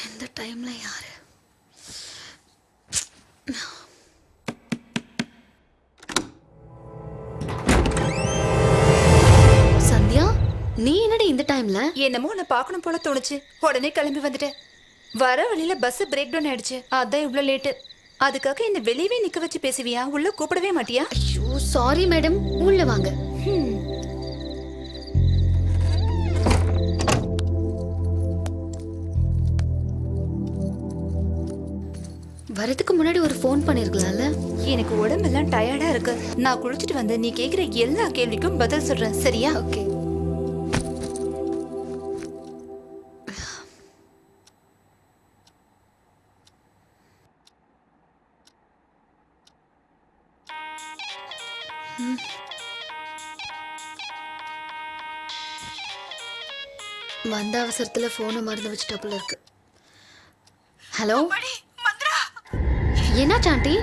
இந்த டைம்ல யாரு? சந்தியா, நீ என்னடி இந்த டைம்ல? என்னமோ உன்னை பார்க்கணும் போல தோணுச்சு, உடனே கிளம்பி வந்துட்டேன். வர வழியில பஸ் பிரேக் டவுன் ஆயிடுச்சு, அதான் இவ்வளோ லேட்டு. அதுக்காக என்ன வெளியவே நிக்க வச்சு பேசுவியா? உள்ள கூப்பிடவே மாட்டியா? ஐயோ சாரி மேடம், உள்ள வாங்க. வரதுக்கு முன்னாடி ஒரு ஃபோன் பண்ணிருக்கலாம்ல. எனக்கு உடம்பெல்லாம் டயர்டா இருக்கு. நான் குளிச்சுட்டு வந்து நீ கேக்குற எல்லா கேள்விக்கும் பதில் சொல்றேன், சரியா? ஓகே. வந்த அவசரத்துல போனை மறந்து வச்சுட்டாப்புல இருக்கு. ஹலோ, என்ன சாண்டி?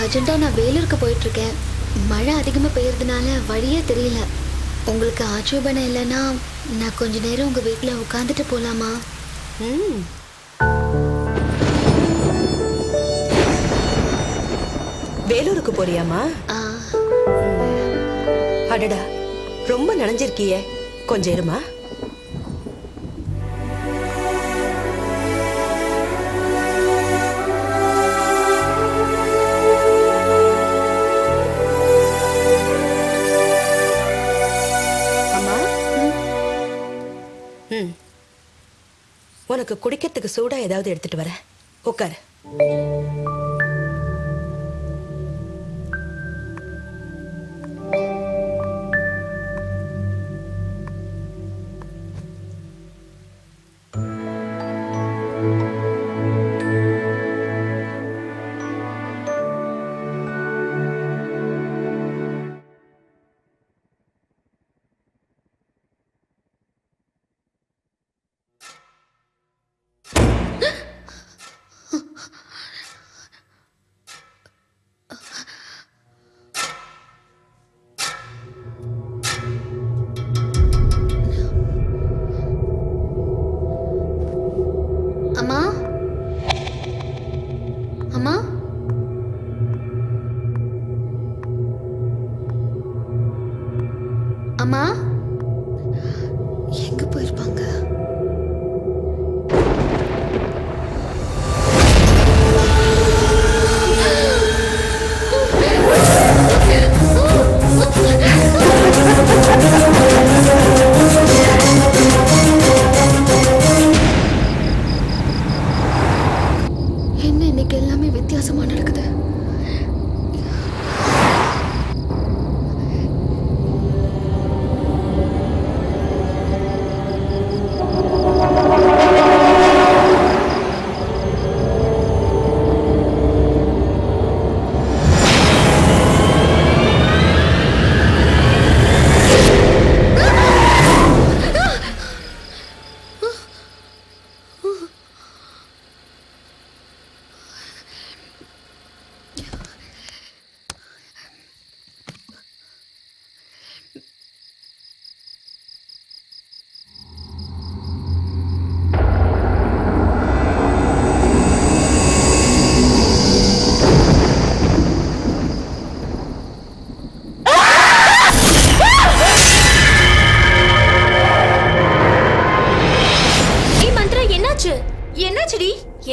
அர்ஜென்ட்டா நான் வேலூருக்கு போயிட்டு இருக்கேன். மழை அதிகமாக பெய்யறதுனால வழியே தெரியல. உங்களுக்கு ஆட்சேபனை இல்லைன்னா நான் கொஞ்ச நேரம் உங்கள் வீட்டில் உட்காந்துட்டு போகலாமா? வேலூருக்கு போறியாமா? அடடா, ரொம்ப நனைஞ்சிருக்கியே, கொஞ்சம் இருமா. உனக்கு குடிக்கிறதுக்கு சூடா ஏதாவது எடுத்துட்டு வர. உட்காரு.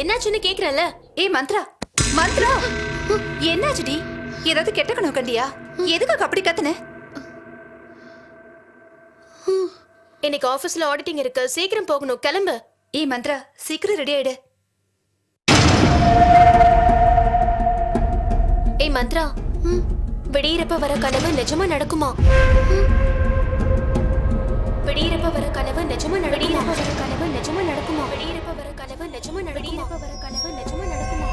என்னாச்சுன்னு கேக்குறல. ஏய் மந்த்ரா, மந்த்ரா, என்னாச்சுடி? ஏதாவது கெட்ட கனவு கண்டியா? எதுக்கு அப்படி கத்துன? இன்னைக்கு ஆபீஸ்ல ஆடிட்டிங் இருக்கு, சீக்கிரம் போகணும், கிளம்பு. ஏய் மந்த்ரா, சீக்கிரம் ரெடி ஆயிடு. ஏய் மந்த்ரா, விடியறப்ப வர கனவு நிஜமா நடக்குமா? விடியறப்ப வர கனவு நிஜமா நடக்குமா? வர கனவு நிஜமா நடக்குமா? விடியறப்ப வர கனவு நிஜமா நடக்குமா? வர கனவு நிஜமா நடக்குமா?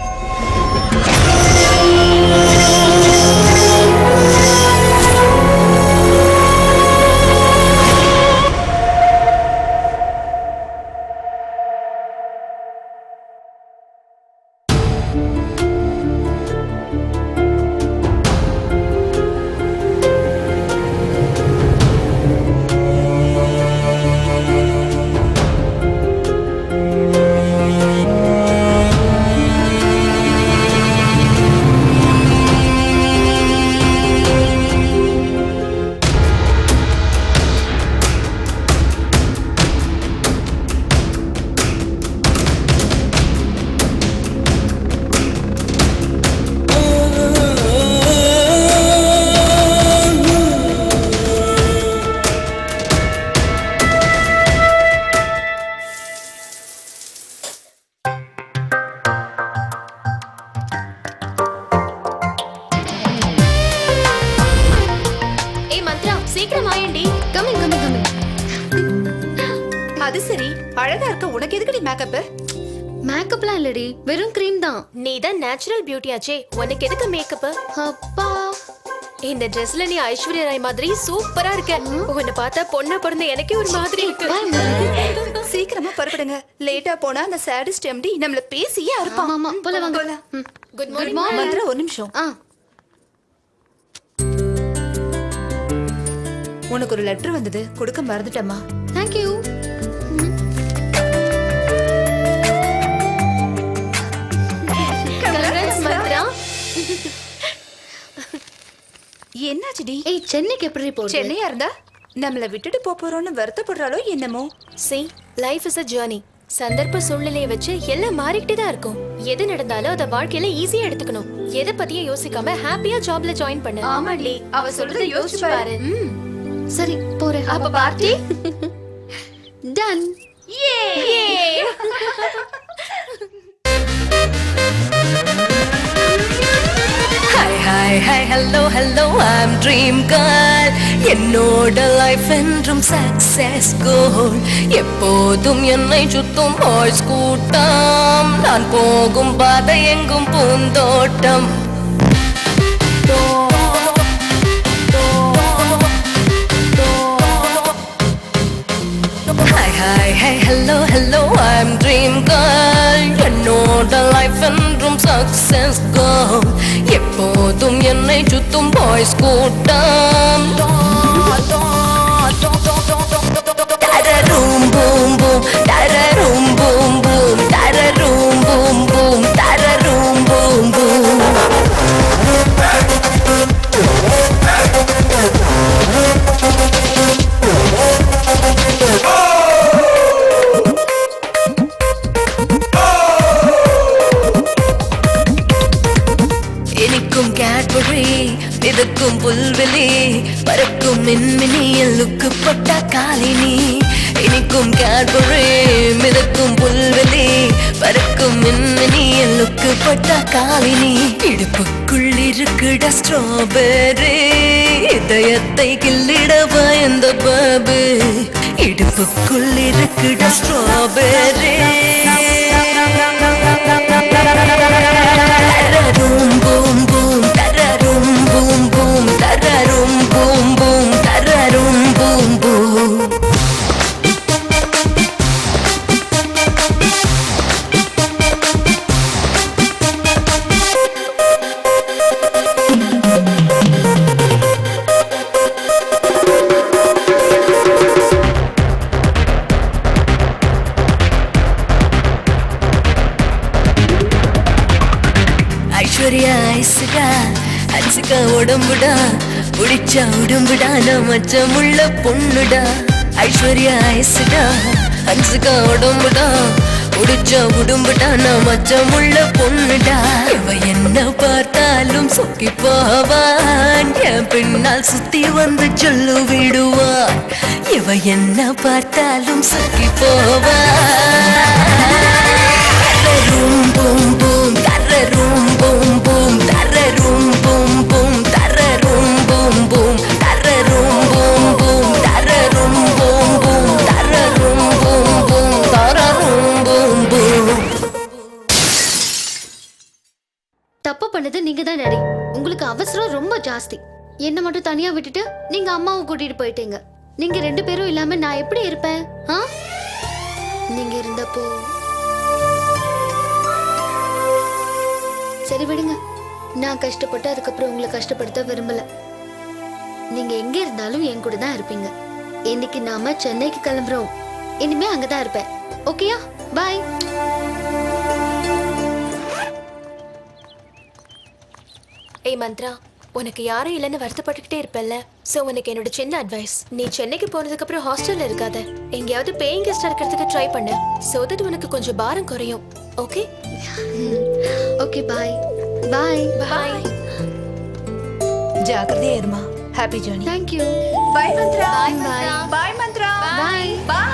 சீக்கிரம் ஆயண்டி. Coming coming coming. அது சரி, அழகா இருக்க உனக்கு எதுக்குடி மேக்கப்? மேக்கப்லாம் இல்லடி, வெறும் க்ரீம் தான். நீ தான் நேச்சுரல் பியூட்டி ஆச்சே, உனக்கு எதுக்கு மேக்கப்? அப்பா, இந்த ட்ரெஸ்ல நீ ஐஸ்வர்யா ராய் மாதிரி சூப்பரா இருக்க. உன்னை பார்த்தா பொண்ணா பிறந்த எனக்கே ஒரு மாதிரி இருக்கு. சீக்கிரமா புறப்படுங்க. லேட்டா போனா அந்த சாடிஸ்ட் எம்டி நம்மள பேசியே இருப்பான். ஆமா போல வாங்க. Good good morning. மந்த்ரா, ஒரு நிமிஷம். உனக்கு ஒரு லெட்டர் வந்தது, கொடுக்க மறந்துட்டம்மா. Thank you. கங்க்ராட்ஸ் மந்த்ரா. என்னாச்சுடி? ஏய், சென்னைக்கு எப்படி போறது? சென்னையா இருந்தா நம்மள விட்டுட்டு போறோம்னு வருத்தப்படுறாளோ என்னமோ. See, life is a journey. சந்தர்ப்ப சூழ்நிலையை வச்சு எல்லாம் மாறிக்கிட்டே தான் இருக்கும். எது நடந்தாலும் அத வாழ்க்கையில ஈஸியா எடுத்துக்கணும். எதை பத்தியும் யோசிக்காம ஹாப்பியா ஜாப்ல ஜாயின் பண்ணு. ஆமாடி, அவ சொல்றத யோசிச்சு பாரு. சரி போறேன். அப்ப party done. Hi, hi, hi, hello, hello, I'm Dream Girl. என்னோட லைஃப் என்றும் சக்சஸ் கோல். எப்போதும் என்னை சுத்தும் பாய்ஸ் கூட்டம். நான் போகும் பாதை எங்கும் பூந்தோட்டம். Hi, hi, hi, hello, hello, I'm Dream Girl. என்னோட லைஃப் என்றும் சக்சஸ் கோல். எப்போதும் என்னை சுத்தும் பாய்ஸ் கூட்டம். தரரும் பூம் பூம், தரரும் பூம் பூம், தரரும் பூம் பூம், தரரும் பூம் பூம். இனிக்கும் கேட்பரி, மிதக்கும் புல்வெளி, பறக்கும் மின்மினியில் லுக்குப்பட்ட காலினி. இனிக்கும் கேட்பரி, மிதக்கும் புல்வெளி, பறக்கும் மின்மினியில் லுக்குப்பட்ட காலினி. இடுப்புக்குள் இருக்குட ஸ்ட்ராபெரி, இதயத்தை கிள்ளிடவா இந்த பாபு. இடுப்புக்குள் இருக்குட ஸ்ட்ராபெரி. தரரும் பூம் பூம், தரரும் பூம் பூம், தரரும் பூம் பூம், தரரும் பூம் பூம். ஐஸ்வர்யா ஐசுடா, அச்சுக்கா உடம்புடா, பிடிச்சா உடம்புடா, நமச்சமுள்ள பொண்ணுடா. ஐஸ்வர்யா ஐசுடா, அச்சுக்கா உடம்புடா, முடிச்ச உடும்புட்டான மச்சமுள்ள பொண்ணுடா. இவ என்ன பார்த்தாலும் சொக்கி போவான், என் பின்னால் சுத்தி வந்து சொல்லு விடுவான். இவ என்ன பார்த்தாலும் சொக்கி போவான். தரரும் பூம் பூம் தரரும் பூம் பூம் தரரும் பூம் பூம் தரரும் பூம் பூம் தரரும் பூம் பூம் தரரும் பூம் பூம் தரரும் பூம் பூம் தரரும் பூம் பூம். தப்பு பண்ணது நீங்க தான் டாடி. உங்களுக்கு அவசரம் ரொம்ப ஜாஸ்தி. என்ன மட்டும் தனியா விட்டுட்டு நீங்க அம்மாவை கூட்டிட்டு போயிட்டீங்க. நீங்க 2 பேரும் இல்லாம நான் எப்படி இருப்பேன்? நீங்க இருந்தப்போ சரி விடுங்க. நான் கஷ்டப்பட்டு அதுக்கப்புறம் உங்களை கஷ்டப்படுத்த விரும்பல. நீங்க எங்க இருந்தாலும் என் கூட தான் இருப்பீங்க. இன்னைக்கு நாம சென்னைக்கு கிளம்புறோம். இனிமே அங்கதான் இருப்பேன். ஓகேயா? பாய். ஏய் மந்த்ரா, உனக்கு யாரும் இல்லைன்னு வருத்தப்பட்டுக்கிட்டே இருப்பல்ல. சோ உனக்கு என்னோட சின்ன அட்வைஸ், நீ சென்னைக்கு போனதுக்கு அப்புறம் ஹாஸ்டல்ல இருக்காத. எங்கேயாவது பேயிங் கெஸ்டா இருக்கிறதுக்கு ட்ரை பண்ணு. சோ தட் உனக்கு கொஞ்சம் பாரம் குறையும். Okay okay bye. Bye. Bye. ஜாக்கிரதையா இருமா. Happy journey. Thank you. Bye Mantra. Bye. Bye Mantra. Bye. Bye.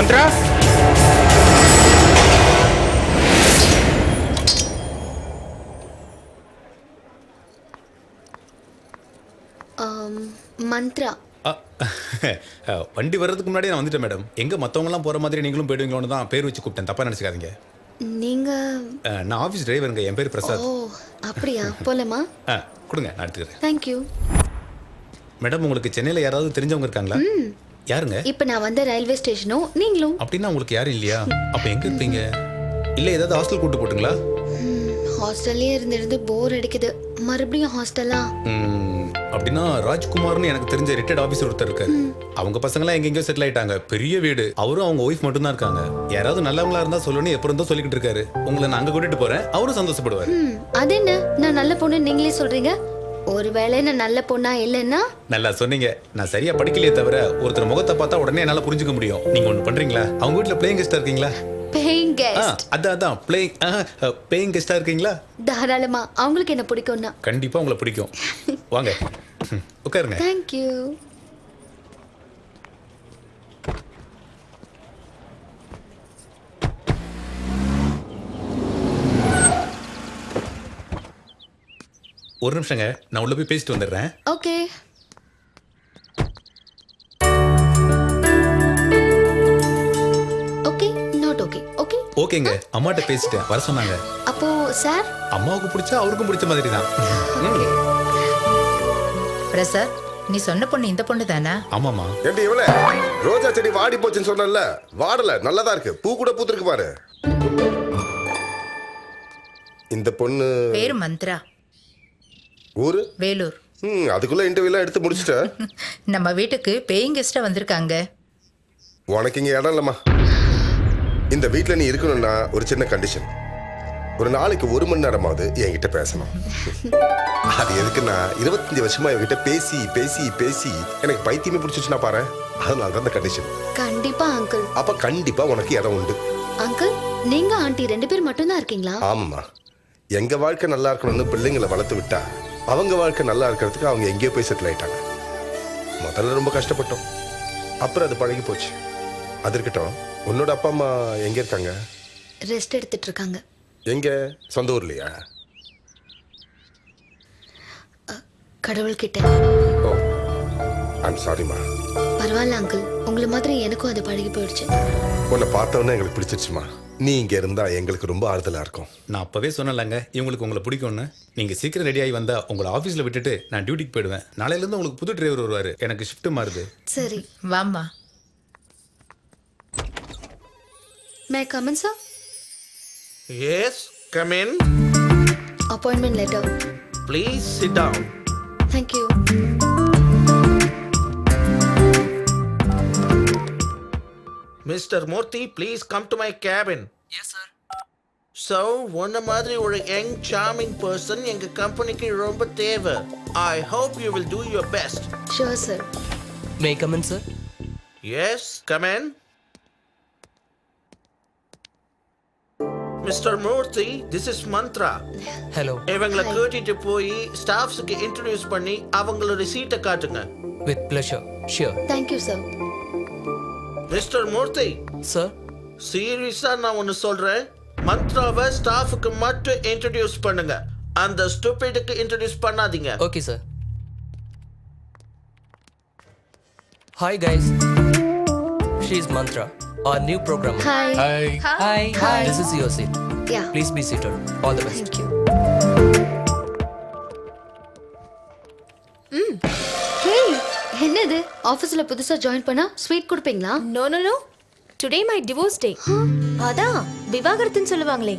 Mantra, Mantra. வண்டி வர்றதுக்கு முன்னாடி நான் வந்துட்டேன் மேடம். எங்க மற்றவங்கலாம் போற மாதிரி நீங்களும் போயிடுவீங்களோன்னு தான் பேர் வச்சு கூப்பிட்டேன். தப்பா நினைச்சுக்காதீங்க. நீங்க நான் ஆஃபீஸ் டிரைவருங்க. என் பேர் பிரசாத். ஓ அப்படியா? போலாமா? கொடுங்க, நான் எடுத்துக்கிறேன். Thank you. மேடம், உங்களுக்கு சென்னையில் யாராவது தெரிஞ்சவங்க இருக்காங்களா? யாருங்க? இப்போ நான் வந்த ரயில்வே ஸ்டேஷனும் நீங்களும். அப்படின்னா உங்களுக்கு யாரும் இல்லையா? அப்போ எங்க இருப்பீங்க? இல்லை ஏதாவது ஹாஸ்டல் கூட்டு போட்டுங்களா? ஹாஸ்டல்லே இருந்து போர் அடிக்குது. மறுபடியும் ஹாஸ்டலா? அப்படின்னா ராஜ்குமார்னு எனக்கு தெரிஞ்ச ரிட்டையர்ட் ஆஃபீஸர் ஒருத்தர் இருக்காரு. அவங்க பசங்களாம் எங்கெங்கயோ செட்டில் ஆயிட்டாங்க. பெரிய வீடு. அவரும் அவங்க ஒய்ஃப் மட்டும் தான் இருக்காங்க. யாராவது நல்லவங்களா இருந்தா சொல்லணும் எப்போ இருந்தோ சொல்லிக்கிட்டு இருக்காரு. உங்களை நான் அங்க கூட்டிட்டு போறேன். அவரும் சந்தோஷப்படுவாரு. அது என்ன, நான் நல்ல பொண்ணு நீங்களே சொல்றீங்க? ஒருவேளை நான் நல்ல பொண்ணா இல்லைன்னா? நல்லா சொன்னீங்க. நான் சரியா படிக்கலையே தவிர ஒருத்தர் முகத்தை பார்த்தா உடனே என்னால புரிஞ்சுக்க முடியும். நீங்க ஒண்ணு பண்றீங்களா? அவங்க வீட்டுல பிளேயிங் கெஸ்டா இருக்கீங்களா? Paying guest? அதான் பேயிங் கெஸ்டா இருக்கீங்களா? தாராளமா. அவங்களுக்கு என்ன பிடிக்கும்னா? கண்டிப்பா உங்களை பிடிக்கும். வாங்க உட்காருங்க. Thank you. ஒரு நிமிஷங்க, நான் உள்ள போய் பேசிட்டு வந்துடுறேன். Okay. Okay not okay. Okay ஓகேங்க, அம்மாட்ட பேசிட்டேன், வர சொன்னாங்க. அப்போ சார்? அம்மாவுக்கு பிடிச்சா அவருக்கும் பிடிச்ச மாதிரி தான். பிரசாத், நீ சொன்ன பொண்ணு இந்த பொண்ணு தானா? ஆமாமா. ஏண்டி இவளே, ரோஜா செடி வாடி போச்சுன்னு சொன்னல, வாடல, நல்லதா இருக்கு, பூ கூட பூத்திருக்கு பாரு. இந்த பொண்ணு பேரு மந்த்ரா. ஊரு? வேலூர். அதுக்குள்ள இன்டர்வியூலாம் எடுத்து முடிச்சிட்ட? நம்ம வீட்டுக்கு பேயிங் கெஸ்டா வந்திருக்காங்க. உனக்கு இங்க இடம் இல்லம்மா. இந்த வீட்டுல நீ இருக்கணும்னா ஒரு சின்ன கண்டிஷன். ஒரு நாளைக்கு 1 மணி நேரமாவது என்கிட்ட பேசணும். அது எதுக்குன்னா 25 வருஷமா என்கிட்ட பேசி பேசி பேசி எனக்கு பைத்தியமே பிடிச்சிச்சுன்னா பாரு. அதனால தான் அந்த கண்டிஷன். கண்டிப்பா அங்கிள். அப்ப கண்டிப்பா உனக்கு இடம் உண்டு. அங்கிள், நீங்க ஆண்டி 2 பேர் மட்டும் தான் இருக்கீங்களா? ஆமாம்மா. எங்க வாழ்க்கை நல்லா இருக்கணும்னு பிள்ளைங்களை வளர்த்து விட்டா அவங்க வாழ்க்கை நல்லா இருக்கிறதுக்கு அவங்க எங்கேயோ போய் செட்டில் ஆயிட்டாங்க. முதல்ல ரொம்ப கஷ்டப்பட்டோம், அப்புறம் அது பழகி போச்சு. அது இருக்கட்டும், உன்னோட அப்பா அம்மா எங்க இருக்காங்க? ரெஸ்ட் எடுத்துட்டு இருக்காங்க. எங்க? சொந்த ஊர்லையா? கடவுள்கிட்ட. ஓ, ஐம் சாரிம்மா. பரவாயில்ல அங்கிள், உங்களை மாதிரி எனக்கும் அது பழகி போயிடுச்சு. உன்னை பார்த்தவொன்னே எங்களுக்கு பிடிச்சிருச்சுமா. நீ இங்க இருந்தா எங்களுக்கு ரொம்ப ஆறுதலா இருக்கும். நான் அப்பவே சொன்னேன்லங்க இவங்களுக்கு உங்களை பிடிக்கும்னு. நீங்க சீக்கிரம் ரெடி ஆகி வந்தா உங்களை ஆஃபீஸில் விட்டுட்டு நான் டியூட்டிக்கு போயிடுவேன். நாளையிலேருந்து உங்களுக்கு புது டிரைவர் வருவார். எனக்கு ஷிஃப்ட் மாறுது. சரி. வாம்மா. மே come in sir? Yes, come in. Appointment letter. Please sit down. Thank you. Mr. Murthy, please come to my cabin. Yes, sir. So, one மாதிரி ஒரு young charming person எங்க கம்பெனிக்கு ரொம்ப தேவை. I hope you will do your best. Sure sir. May I come in, sir? Yes, come in. Mr. Murthy, this is Mantra. Hello. இவங்களை கூட்டிட்டு போய் ஸ்டாஃப்ஸுக்கு introduce பண்ணி அவங்களோட சீட்டை காட்டுங்க. With pleasure. Sure. Thank you sir. Mister Murthy, Sir? சீரியஸா நான் ஒன்னு சொல்றேன். மந்த்ராவை ஸ்டாஃபுக்கு மட்டும் இன்ட்ரடியூஸ் பண்ணுங்க. அந்த ஸ்டூபிடுக்கு இன்ட்ரடியூஸ் பண்ணாதீங்க. Okay, sir. Hi, guys. She's Mantra, our new programmer. Hi. Hi. This is your seat. Yeah. Please be seated. All the best. Thank you. Hey, என்னது ஆபீஸ்ல புதுசா ஜாயின் பண்ணா ஸ்வீட் கொடுப்பீங்களா? No no no, today my divorce day. அதான் விவாகரத்துன்னு சொல்லுவாங்களே.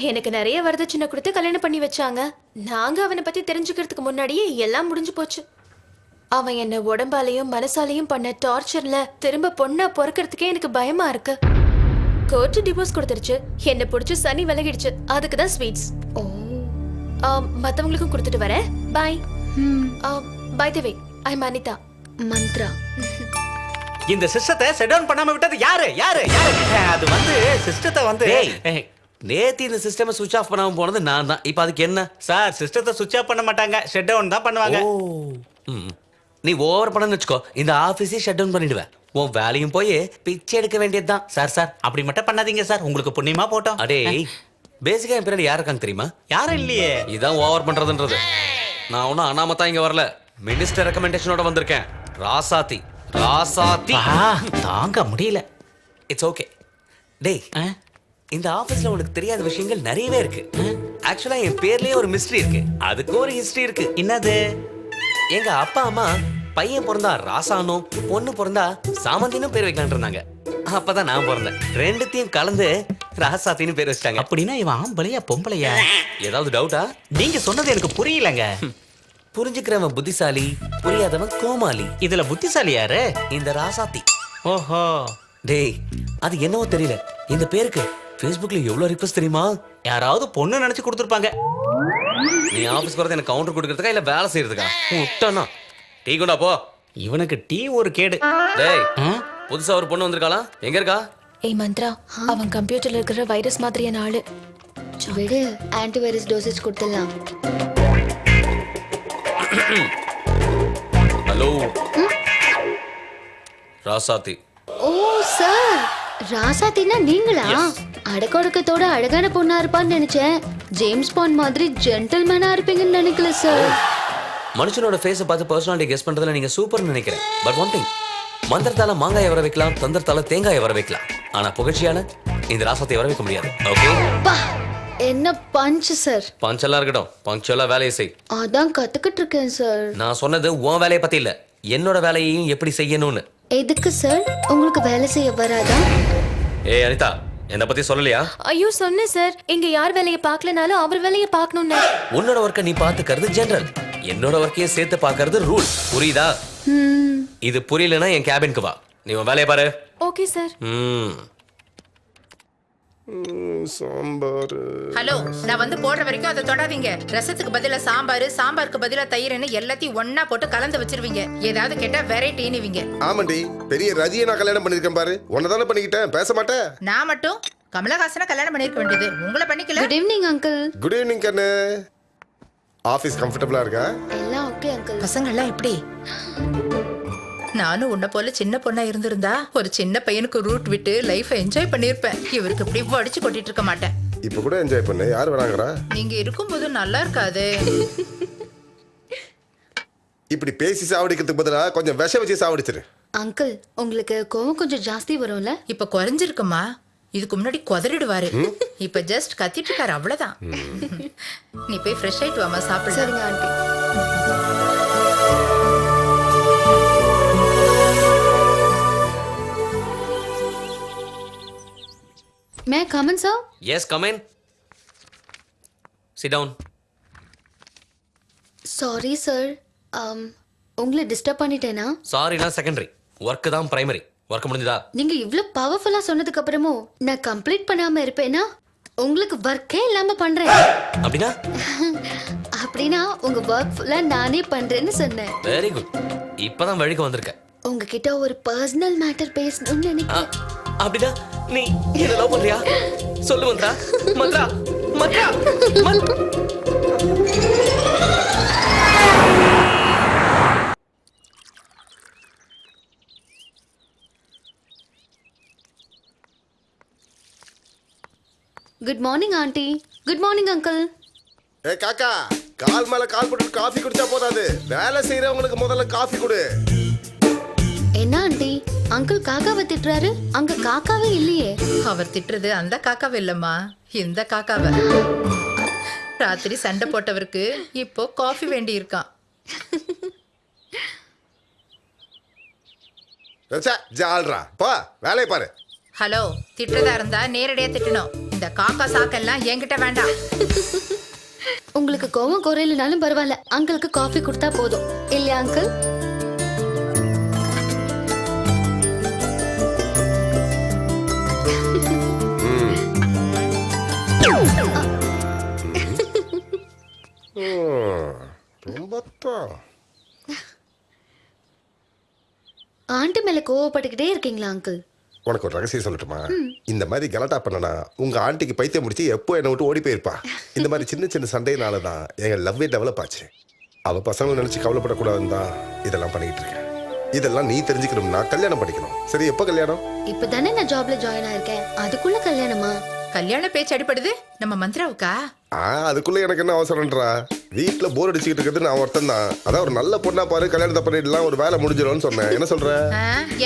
எனக்கு நிறைய வரதட்சணை கொடுத்து கல்யாணம் பண்ணி வச்சாங்க. நாங்க அவனை பத்தி தெரிஞ்சுக்கிறதுக்கு முன்னாடியே எல்லாம் முடிஞ்சு போச்சு. அவன் என்ன உடம்பாலையும் மனசாலையும் பண்ண டார்ச்சர்ல திரும்ப பொண்ணா பொறுக்கிறதுக்கே எனக்கு பயமா இருக்கு. கோர்ட்டு டிவோர்ஸ் கொடுத்துருச்சு. என்ன பிடிச்சி சனி விலகிடுச்சு. அதுக்கு தான் ஸ்வீட்ஸ். ஓ. மத்தவங்களுக்கும் கொடுத்துட்டு வரேன். பாய். பை தி வே, ஐ அம் அனிதா. மந்த்ரா. இந்த சிஸ்டத்தை செட் டவுன் பண்ணாம விட்டது யாரு யாரு யாரு? அது வந்து சிஸ்டத்தை வந்து நேத்து இந்த சிஸ்டமை சுவிட்ச் ஆஃப் பண்ணாம போனது நான் தான். இப்போ அதுக்கு என்ன சார்? சிஸ்டத்தை சுவிட்ச் ஆஃப் பண்ண மாட்டாங்க, ஷட் டவுன் தான் பண்ணுவாங்க. நீ ஓவர் பண்ணன்னு வச்சுக்கோ, இந்த ஆஃபீஸே ஷட் டவுன் பண்ணிடுவேன். உன் வேலையும் போய் பிச்சை எடுக்க வேண்டியதுதான். சார் சார் அப்படி மட்டும் பண்ணாதீங்க சார், உங்களுக்கு புண்ணியமா போட்டோம். அடே பேசிக்கா என் பின்னாடி யார் இருக்காங்க தெரியுமா? யாரும் இல்லையே. இதான் ஓவர் பண்றதுன்றது. நான் ஒன்றும் அனாமத்தா இங்க வரல, மினிஸ்டர் ரெக்கமெண்டேஷனோட வந்திருக்கேன். ராசாத்தி ராசாத்தி தாங்க முடியல. It's okay. டேய், இந்த ஆபீஸ்ல உனக்கு தெரியாத விஷயங்கள் நிறையவே இருக்கு. ஆக்சுவலா என் பேர்லயே ஒரு மிஸ்ட்ரி இருக்கு, அதுக்கு ஒரு ஹிஸ்டரி இருக்கு. என்னது? எங்க அப்பா அம்மா பையன் பிறந்தா ராசானும் பொண்ணு பிறந்தா சாமந்தினும் பேர் வைக்கலான் இருந்தாங்க. அப்பதான் நான் பிறந்தேன். ரெண்டுத்தையும் கலந்து ராசாத்தின்னு பேர் வச்சிட்டாங்க. அப்படின்னா இவன் ஆம்பளையா பொம்பளையா? ஏதாவது டவுட்டா? நீங்க சொன்னது எனக்கு புரியலங்க. புரிஞ்சுக்கிறவன் புத்திசாலி, புரியாதவன் கோமாளி. இதுல புத்திசாலி யாரு? இந்த ராசாத்தி. ஓஹோ. டேய், அது என்னவோ தெரியல, இந்த பேருக்கு Facebookல எவ்வளவு ரிக்வெஸ்ட் தெரியுமா? யாராவது பொண்ணு நினைச்சு கொடுத்துருப்பாங்க. நீ ஆபீஸ்க்கு வரது எனக்கு கவுண்டர் கொடுக்கறதுக்கா இல்ல வேலை செய்யறதுக்கா? விட்டனா டீ கொண்டா போ. இவனுக்கு டீ ஒரு கேடு. டேய், புதுசா ஒரு பொண்ணு வந்திருக்காளா? எங்க இருக்கா? ஏய் மந்த்ரா, அவன் கம்ப்யூட்டர்ல இருக்கிற வைரஸ் மாதிரியான ஆளு. விடு, ஆன்டிவைரஸ் டோசேஜ் கொடுத்துடலாம். ஹலோ ராசாத்தி. ஓ சார், ராசாத்தினா நீங்களா? அடக்கொடுக்கத்தோட அழகான பொண்ணா இருப்பான்னு நினைச்சேன். ஜேம்ஸ் பாண்ட் மாதிரி ஜென்டில்மேனா இருப்பீங்கன்னு நினைக்கல சார். மனுஷனோட ஃபேஸை பார்த்து பர்சனாலிட்டி கெஸ் பண்றதுல நீங்க சூப்பர்னு நினைக்கிறேன். பட் ஒன் திங், மந்திரத்தால மாங்காயை வர வைக்கலாம், தந்திரத்தால தேங்காயை வர வைக்கலாம். ஆனா புகழ்ச்சியால இந்த ராசாத்தை வர வைக்க முடியாது. ஓகே? என்ன பஞ்ச் சார்? பஞ்செல்லாம் இருக்கட்டும், பஞ்சுவலா வேலையை செய். அதான் கத்துக்கிட்டு இருக்கேன் சார். நான் சொன்னது உன் வேலையை பத்தி இல்ல, என்னோட வேலையையும் எப்படி செய்யணும்னு. எதுக்கு சார்? உங்களுக்கு வேலை செய்ய வராதா? ஏய் அனிதா, என்ன பத்தி சொல்லலையா? ஐயோ சொன்னேன் சார். இங்க யார் வேலையை பார்க்கலனாலும் அவர் வேலையை பார்க்கணும்னு. உன்னோட ஒர்க்கை நீ பாத்துக்கிறது ஜெனரல், என்னோட ஒர்க்கையும் சேர்த்து பாக்குறது ரூல். புரியுதா? இது புரியலன்னா என் கேபினுக்கு வா, நீ உன் வேலையை பாரு. Okay sir. சாம்பார். ஹலோ, நான் வந்து போடுற வரைக்கும் அதை தொடாதீங்க. ரசத்துக்கு பதிலா சாம்பார், சாம்பாருக்கு பதிலா தயிர்னு எல்லாத்தையும் ஒண்ணா போட்டு கலந்து வச்சிருவீங்க. ஏதாவது கேட்டா வெரைட்டின்னுவீங்க. ஆமாண்டி, பெரிய ரதியை நான் கல்யாணம் பண்ணிருக்கேன் பாரு. உன்னதானே பண்ணிக்கிட்டேன், பேச மாட்டேன். நான் மட்டும் கமலஹாசனை கல்யாணம் பண்ணிருக்க வேண்டியது, உங்களை பண்ணிக்கல. Good evening uncle. Good evening கண்ணு. ஆபீஸ் கம்ஃபர்டபுளா இருக்கா? எல்லாம் ஓகே அங்கிள். பசங்க எல்லாம் எப்படி? நானும் உன்ன போல சின்ன பொண்ணா இருந்திருந்தா ஒரு சின்ன பையனுக்கு ரூட் விட்டு லைஃப் என்ஜாய் பண்ணிருப்பேன். இவருக்கு இப்படி வடிச்சு கொட்டிட்டு இருக்க மாட்டேன். இப்ப கூட என்ஜாய் பண்ணு. யார் வராங்கடா? நீங்க இருக்கும்போது நல்லா இருக்காது. இப்படி பேசி சாவடிக்கிறதுக்கு பதிலா கொஞ்சம் விஷம் வச்சு சாவடிச்சிரு. அங்கிள், உங்களுக்கு கோவம் கொஞ்சம் ஜாஸ்தி வரும்ல? இப்ப குறைஞ்சிருக்குமா? இதுக்கு முன்னாடி குதறிடுவாரு. இப்ப ஜஸ்ட் கத்திட்டு இருக்காரு, அவ்வளவுதான். நீ போய் ஃப்ரெஷ் ஆயிட்டு வாமா, சாப்பிடு. சரிங்க aunty. May come in sir? Yes come in. Sit down. Sorry sir, உங்களை டிஸ்டர்ப் பண்ணிட்டேனா? சாரினா செகண்டரி, ஒர்க் தான் பிரைமரி. ஒர்க் முடிஞ்சதா? நீங்க இவ்ளோ பவர்ஃபுல்லா சொன்னதுக்கு அப்புறமும் நான் கம்ப்ளீட் பண்ணாம இருப்பேனா? உங்களுக்கு ஒர்க்கே இல்லாம பண்றேன். அப்படின்னா? அப்படின்னா உங்க ஒர்க் ஃபுல்லா நானே பண்றேன்னு சொன்னேன். Very good. இப்பதான் வழிக்கு வந்திருக்க. உங்ககிட்ட ஒரு பர்சனல் மேட்டர் பேசணும்னு நினைக்கிறேன். அப்படின்னா நீ என்ன லவ் பண்றியா? சொல்லு Mantra. Mantra Mantra good morning aunty. Good morning uncle. ஏ காக்கா, கால் மேல கால் போட்டு காஃபி குடிச்சா போதாது, வேலை செய்யறவங்களுக்கு முதல்ல காஃபி கொடு. என்ன ஆண்டி, அங்கிள் காக்காவை திட்டுறாரு? அங்க காக்காவே இல்லையே. அவர் திட்டுறது அந்த காக்காவை இல்லம்மா, இந்த காக்காவை. ராத்திரி சண்டை போட்டவருக்கு இப்போ காஃபி வேண்டி இருக்கான். ஜால்ரா பா, வேலையை பாரு. ஹலோ, திட்டுறதா இருந்தா நேரடியா திட்டணும். இந்த காக்கா சாக்கெல்லாம் என்கிட்ட வேண்டாம். உங்களுக்கு கோவம் குறையிலனாலும் பரவாயில்ல, அங்கிளுக்கு காஃபி கொடுத்தா போதும் இல்லையா அங்கிள்? ஆண்டி மேல கோவப்பட்டுக்கிட்டே இருக்கீங்களா அங்கிள்? உனக்கு ஒரு ரகசியம் சொல்லட்டுமா? இந்த மாதிரி கலாட்டா பண்ணனா உங்க ஆண்டிக்கு பைத்தியம் முடிச்சு எப்போ என்னை விட்டு ஓடி போயிருப்பா. இந்த மாதிரி சின்ன சின்ன சண்டையினால தான் எங்க லவ்வே டெவலப் ஆச்சு. அவ பசங்களை நினைச்சு கவலைப்படக்கூடாதுன்னு தான் இதெல்லாம் பண்ணிட்டு இருக்கேன். இதெல்லாம் நீ தெரிஞ்சுக்கணும்னா கல்யாணம் பண்ணிக்கணும். சரி, எப்போ கல்யாணம்? இப்பதானே நான் ஜாப்ல ஜாயின் ஆயிருக்கேன், அதுக்குள்ள கல்யாணமா? கல்யாண பேச்சு அடிப்படுது நம்ம மந்த்ராவுக்கா? அதுக்குள்ள எனக்கு என்ன அவசரம்ன்றா? வீட்டுல போர் அடிச்சுக்கிட்டு இருக்கிறது நான் ஒருத்தன் தான். அதான் ஒரு நல்ல பொண்ணா பாரு, கல்யாணத்தை பண்ணிடலாம், ஒரு வேலை முடிஞ்சிடும்னு சொன்னேன். என்ன சொல்ற?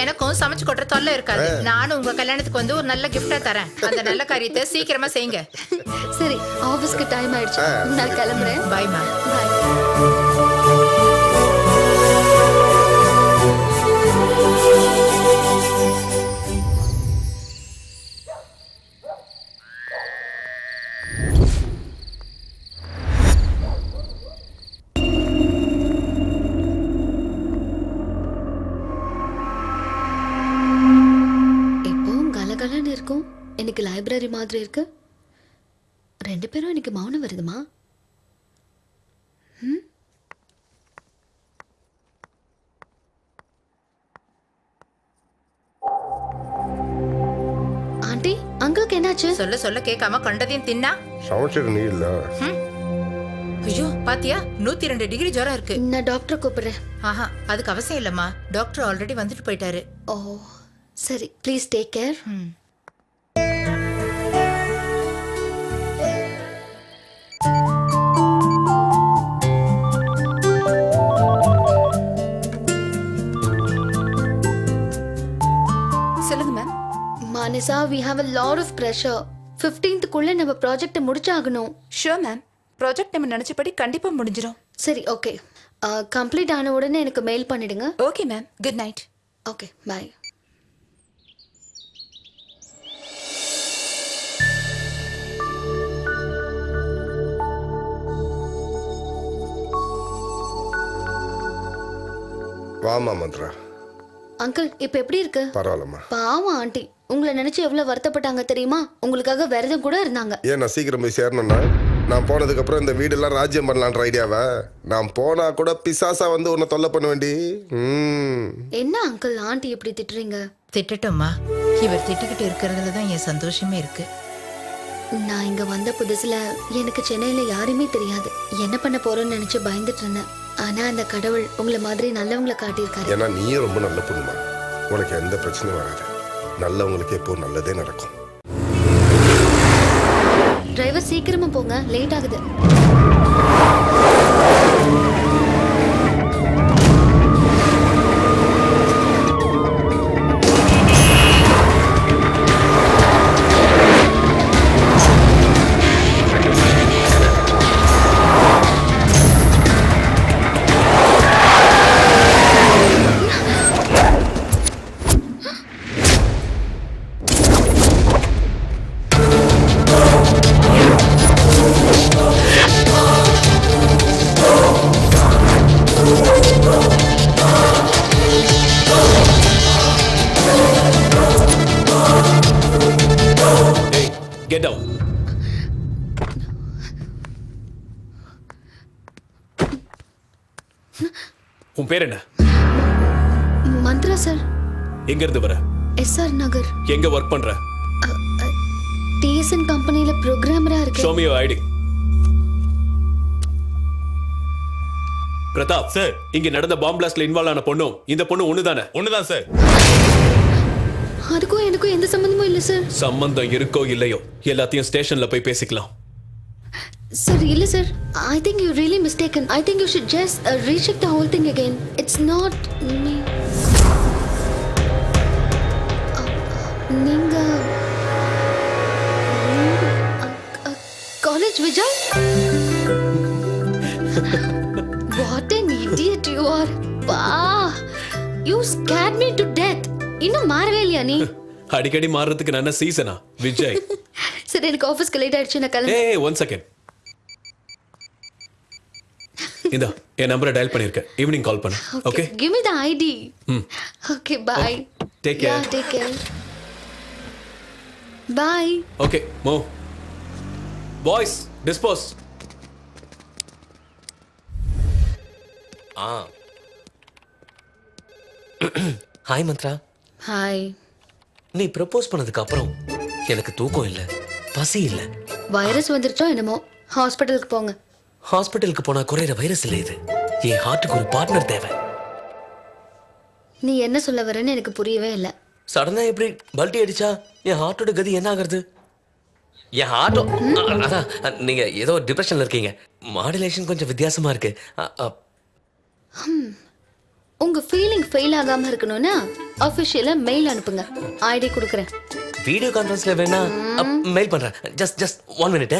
எனக்கும் சமைச்சு கொட்டுற தொல்லை இருக்காது. நானும் உங்க கல்யாணத்துக்கு வந்து ஒரு நல்ல கிஃப்டா தரேன். அந்த நல்ல காரியத்தை சீக்கிரமா செய்யுங்க. சரி, ஆபீஸ்க்கு டைம் ஆயிடுச்சு, நான் கிளம்புறேன். பாய்மா. இருக்கும், எனக்கு லைப்ரரி மாதிரி இருக்கு. ரெண்டு பேரும் எனக்கு மௌனம் வருதுமா? ஆண்டி, அங்கிளுக்கு என்னாச்சு? சொல்ல சொல்ல கேட்காம கண்டதையும் தின்னா. சமைச்சது நீ இல்ல. ஐயோ, பாத்தியா, 102 டிகிரி ஜுரம் இருக்கு. நான் டாக்டர் கூப்பிடுறேன். ஆஹா, அதுக்கு அவசியம் இல்லம்மா, டாக்டர் ஆல்ரெடி வந்துட்டு போயிட்டாரு. ஓ சரி, ப்ளீஸ் டேக் கேர். சொல்லுங்க ma'am. Manasa, we have a lot of pressure. 15th குள்ள நம்ம ப்ராஜெக்ட்டை முடிச்சாகணும். ஷூர் மேம், ப்ராஜெக்ட் நம்ம நினைச்சபடி கண்டிப்பா முடிஞ்சிடும். சரி, ஓகே. கம்ப்ளீட் ஆன உடனே எனக்கு மெயில் பண்ணிடுங்க. Okay ma'am, good night. Okay, bye. வாமா மந்த்ரா. அங்கிள், இப்ப எப்படி இருக்கு? பரவாயில்லம்மா. பாவம் ஆண்டி, உங்களை நினைச்சு எவ்வளவு வருத்தப்பட்டாங்க தெரியுமா? உங்களுக்காக விரதம் கூட இருந்தாங்க. ஏன் நான் சீக்கிரம் போய் சேரணும்னா? நான் போனதுக்கு அப்புறம் இந்த வீடெல்லாம் ராஜ்யம் பண்ணலான்ற ஐடியாவா? நான் போனா கூட பிசாசா வந்து உன்னை தொல்லை பண்ண வேண்டி. என்ன அங்கிள் ஆண்டி எப்படி திட்டுறீங்க? திட்டட்டும்மா, இவர் திட்டுக்கிட்டு இருக்கிறதுல தான் என் சந்தோஷமே இருக்கு. நான் இங்க வந்த புதுசுல எனக்கு சென்னையில யாருமே தெரியாது. என்ன பண்ண போறோம்னு நினைச்சு பயந்துட்டு இருந்தேன். ஆனா அந்த கடவுள் உங்களை மாதிரி நல்லவங்களை காட்டியிருக்காரு. ஏன்னா நீயும் ரொம்ப நல்ல பொண்ணுமா, உனக்கு எந்த பிரச்சனையும் வராது. நல்லவங்களுக்கு எப்போ நல்லதே நடக்கும். டிரைவர் சீக்கிரமா போங்க, லேட் ஆகுது. Get down. உன் பேர் என்ன? மந்த்ரா சார். எங்க இருந்து வர? எஸ்ஆர் நகர். எங்க ஒர்க் பண்ற? டிஎஸ்என் கம்பெனில புரோகிராமரா இருக்கேன். Show me your ID. Pratap sir, இங்க நடந்த பாம் பிளாஸ்ட்ல இன்வால்வ் ஆன பொண்ணும் இந்த பொண்ணு ஒண்ணுதானே? ஒண்ணுதான் சார். அதுக்கும் எனக்கும் எந்த சம்பந்தமும் இல்ல சார். சம்பந்தம் இருக்கோ இல்லையோ எல்லாத்தையும் ஸ்டேஷன்ல போய் பேசிக்கலாம். சார் இல்ல sir, I think you're really mistaken. I think you should just recheck the whole thing again. It's not me. நீங்க college Vijay? What an idiot you are. பா, you scared me to death. இன்னும் மாறவே இல்லையா நீ? அடிக்கடி மாறுறதுக்கு நான் சீசனா விஜய்? சரி, எனக்கு ஆபீஸ்க்கு லேட் ஆயிடுச்சு, நான் கிளம்புறேன். ஏய், 1 செகண்ட். இந்த என் நம்பரை டயல் பண்ணிருக்கேன். ஈவினிங் கால் பண்ணு. Okay? Give me the ID. Okay, bye. Take care. Yeah, take care. Bye. Okay, move. Boys, dispose. Hi Mantra. Hi. நீ ப்ரப்போஸ் பண்ணதுக்கு அப்புறம் எனக்கு தூக்கம் இல்லை, பசி இல்லை. வைரஸ் வந்துருச்சோ என்னமோ, ஹாஸ்பிட்டலுக்கு போங்க. ஹாஸ்பிட்டலுக்கு போனா குறையிற வைரஸ் இல்லை இது. என் ஹார்ட்டுக்கு ஒரு பார்ட்னர் தேவை. நீ என்ன சொல்ல வரேன்னு எனக்கு புரியவே இல்லை. சடனா எப்படி பல்ட்டி அடிச்சா என் ஹார்ட்டோட கதி என்ன ஆகிறது? என் ஹார்ட்டோ அதான் நீங்க ஏதோ டிப்ரெஷன்ல இருக்கீங்க. மாடுலேஷன் கொஞ்சம் வித்தியாசமா இருக்கு. உங்க ஃபீலிங் ஃபெயில் ஆகாம இருக்கணும்னா ஆபீஷியலா மெயில் அனுப்புங்க. ஐடி கொடுக்குறேன். வீடியோ கான்ஃபரன்ஸ்ல வேணா மெயில் பண்றேன். Just 1 minute.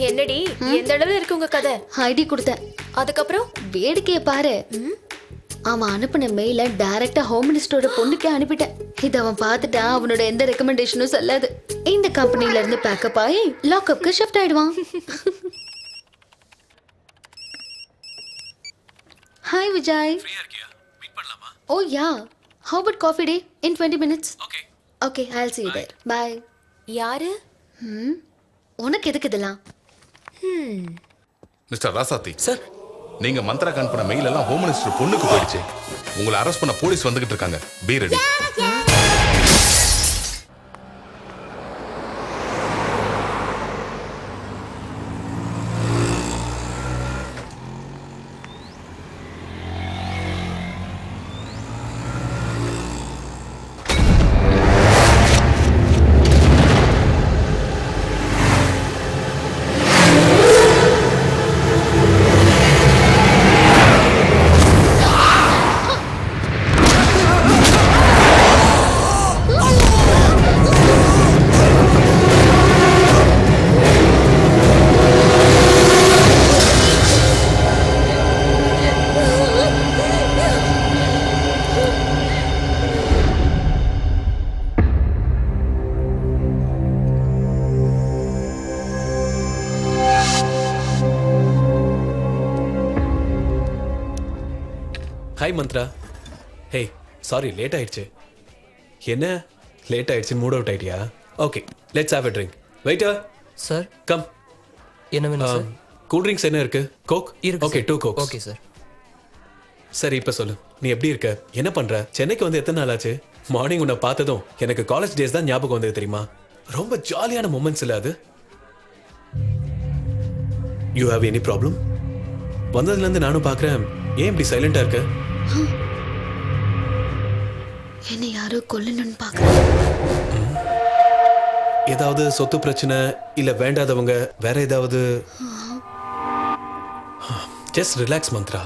என்னடி எந்த அளவுல இருக்கு உங்க கதை? ஐடி கொடுத்தேன். அதுக்கப்புறம் வேடிக்கைய பாரு. அவன் அனுப்பின மெயில டைரக்டா ஹோம் மினிஸ்டரோட பொண்ணுக்கே அனுப்பிட்டேன். இது அவன் பார்த்துட்டா அவனோட எந்த ரெக்கமெண்டேஷனும் சொல்லாது. இந்த கம்பெனில இருந்து பேக்கப் ஆகி லாக்அப்க்கு ஷிஃப்ட் ஆயிடுவான். Hi Vijay. ஃப்ரீயா இருக்கியா? மீட் பண்ணலாமா? Oh yeah. How about coffee day in 20 minutes? Okay. Okay, I'll see you there. Bye. யாரு? உனக்கு எதுக்கு இதெல்லாம்? மிஸ்டர் ராசாத்தி சார், நீங்க மந்த்ரா அனுப்பின மெயில் எல்லாம் ஹோம் மினிஸ்டர் பொண்ணுக்கு போயிடுச்சு. உங்களை அரெஸ்ட் பண்ண போலீஸ் வந்துகிட்டு இருக்காங்க. Be ready. Hi Mantra. Hey, sorry late ஆயிடுச்சு. என்ன லேட் ஆயிடுச்சு, மூட் அவுட் ஆயிட்டியா? Okay, let's have a drink. Waiter sir, come. என்ன வேணும் சார்? கூல் ட்ரிங்க்ஸ் என்ன இருக்கு? கோக் இருக்கு. Okay, 2 Coke. Okay sir. சரி, இப்போ சொல்லு, நீ எப்படி இருக்க? என்ன பண்ற? சென்னைக்கு வந்து எத்தனை நாள் ஆச்சு? மார்னிங் உன்னை பார்த்ததும் எனக்கு காலேஜ் டேஸ் தான் ஞாபகம் வந்தது தெரியுமா? ரொம்ப ஜாலியான மொமெண்ட்ஸ் இல்லை அது? You have any problem? வந்ததுலேருந்து நானும் பார்க்குறேன், ஏன் இப்படி சைலண்டாக இருக்க? என்னை யாரோ கொல்லணும்னு பார்க்குறேன். ஏதாவது சொத்து பிரச்சனை இல்ல வேண்டாதவங்க வேற ஏதாவது? Just relax Mantra.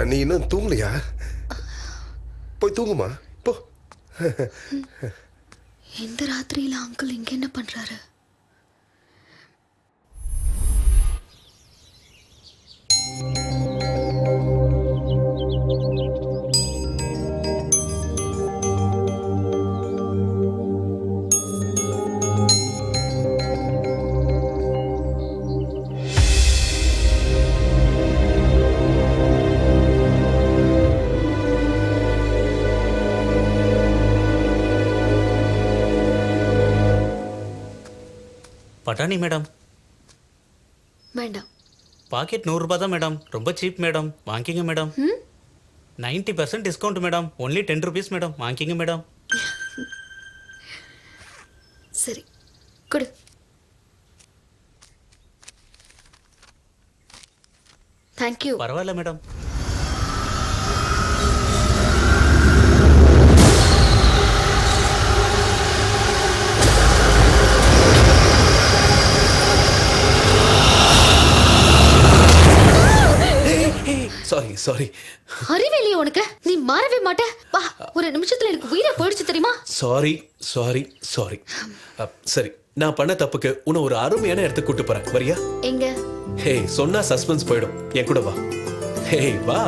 நீ இன்னும் தூங்கலையா? போய் தூங்குமா போ. இந்த ராத்திரியில அங்கிள் இங்க என்ன பண்றாரு? பட்டாணி மேடம். வேண்டாம். பாக்கெட் 100 ரூபாய் தான் மேடம். ரொம்ப சீப் மேடம், வாங்கிங்க madam. 90% discount madam. Only 10 rupees madam, வாங்கிங்க மேடம். சரி கொடு. தேங்க்யூ. பரவாயில்ல மேடம். சாரி. அறிவில்லையே உனக்கு? நீ மாறவே மாட்ட. வா, ஒரு நிமிஷத்துல எனக்கு உயிரை போயிடுச்சு தெரியுமா? சாரி. சரி, நான் பண்ண தப்புக்கு உன்னை ஒரு அருமையான இடத்துக்கு கூட்டு போறேன். வரியா? எங்க? ஹே, சொன்னா சஸ்பென்ஸ் போயிடும். என் கூட வா. ஹே, வா.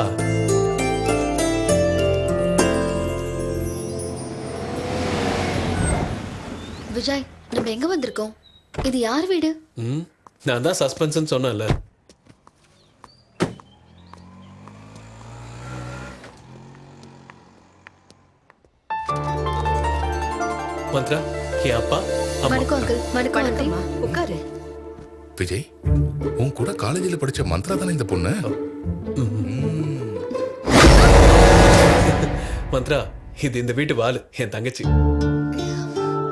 விஜய், நம்ம எங்க வந்திருக்கோம்? இது யார் வீடு? நான் தான் சஸ்பென்ஸ்னு சொன்னேன்ல. மந்த்ரா, என் அப்பா அம்மா. வணக்கம் அங்கிள். வணக்கம் ஆண்டி. உட்காரு. விஜய், உன் கூட காலேஜில் படிச்ச மந்த்ரா தானே இந்த பொண்ணு? மந்த்ரா, இது இந்த வீட்டு வாலு, என் தங்கச்சி.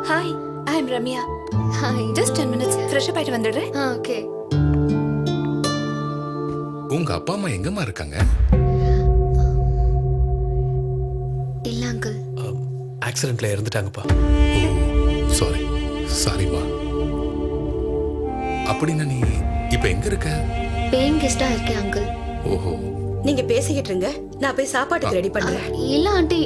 Hi, I am Ramya. Hi. Just 10 minutes fresh up ஆயிட்டு வந்துடுறேன். ஓகே. உங்க அப்பா அம்மா எங்கம்மா இருக்காங்க? இல்ல அங்கிள். ஆக்சிடென்ட்ல இறந்துட்டாங்கப்பா. சாரிம்மா. அப்படின்னா நீ இப்ப எங்க இருக்க? பேயிங் கெஸ்டா இருக்கேன் அங்கிள். ஓஹோ. நீங்க பேசிக்கிட்டு இருங்க, நான் போய் சாப்பாட்டுக்கு ரெடி பண்றேன். இல்ல ஆண்டி,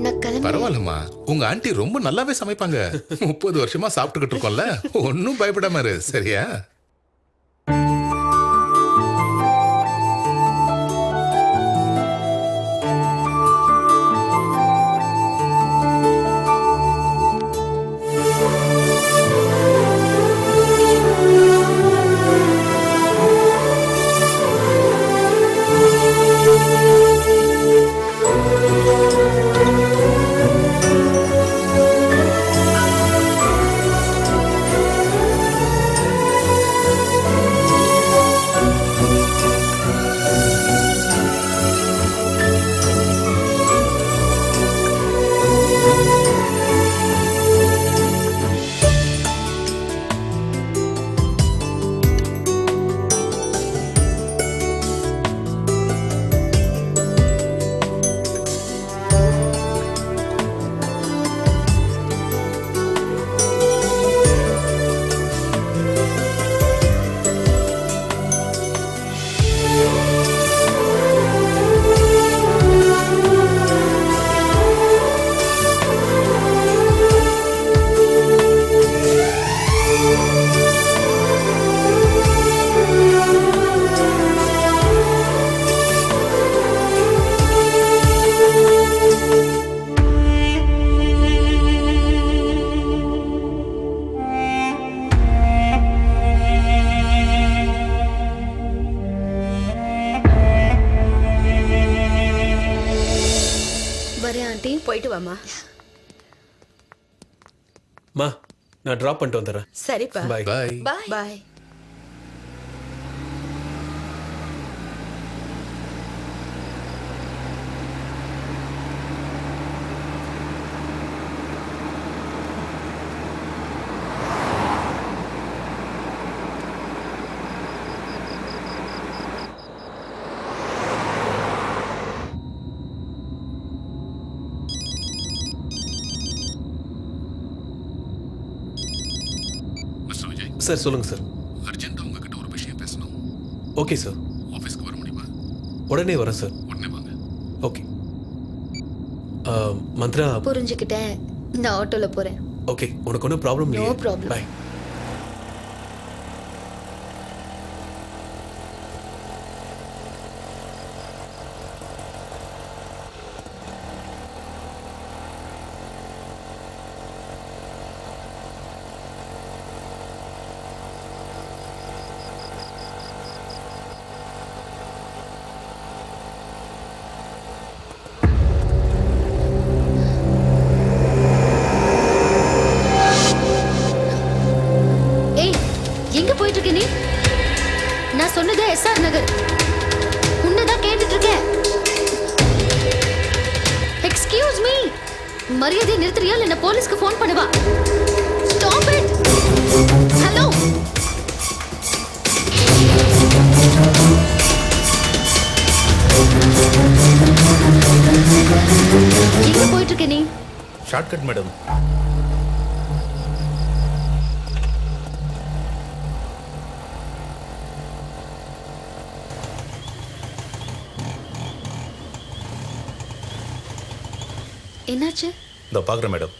நான் கிளம்பி. பரவாயில்லம்மா, உங்க ஆண்டி ரொம்ப நல்லாவே சமைப்பாங்க. 30 வருஷமா சாப்பிட்டுக்கிட்டு இருக்கோம்ல, ஒன்னும் பயப்படாம இரு, சரியா? வரேன் ஆண்டி. போயிட்டு வாமா. மா, நான் டிராப் பண்ணிட்டு வந்துடுறேன். சரிப்பா. பாய். பாய். பாய். சார் சொல்லுங்க சார். அர்ஜென்ட்டா உங்ககிட்ட ஒரு விஷயம் பேசணும். Okay sir. ஆஃபீஸ்க்கு வர முடியுமா? உடனே வரேன் சார். உடனே மந்த்ரா புரிஞ்சுக்கிட்டேன். நான் ஆட்டோல போறேன். ஓகே, உனக்கு ஒன்றும் ப்ராப்ளம் No problem. பை. ஏய், எங்க போயிட்டு இருக்க நீ? நான் சொன்னது எஸ்ஆர் நகர். உன்னதான் கேட்டுட்டு இருக்கேன். Excuse me. மரியாதை நிறுத்துறியா இல்ல நான் போலீஸ்க்கு ஃபோன் பண்ணவா? Stop it. ஹலோ. எங்க போயிட்டு இருக்க நீ? Shortcut madam. என்னாச்சு? இதோ பார்க்குறேன் மேடம்.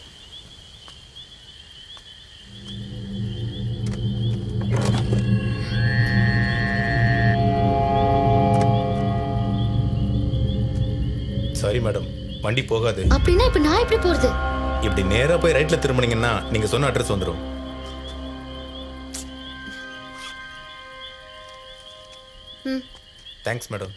சாரி மேடம், வண்டி போகாது. அப்படின்னா இப்ப நான் எப்படி போறது? இப்படி நேரா போய் ரைட்ல திரும்பினீங்கன்னா நீங்க சொன்ன அட்ரஸ் வந்துடும். Thanks madam.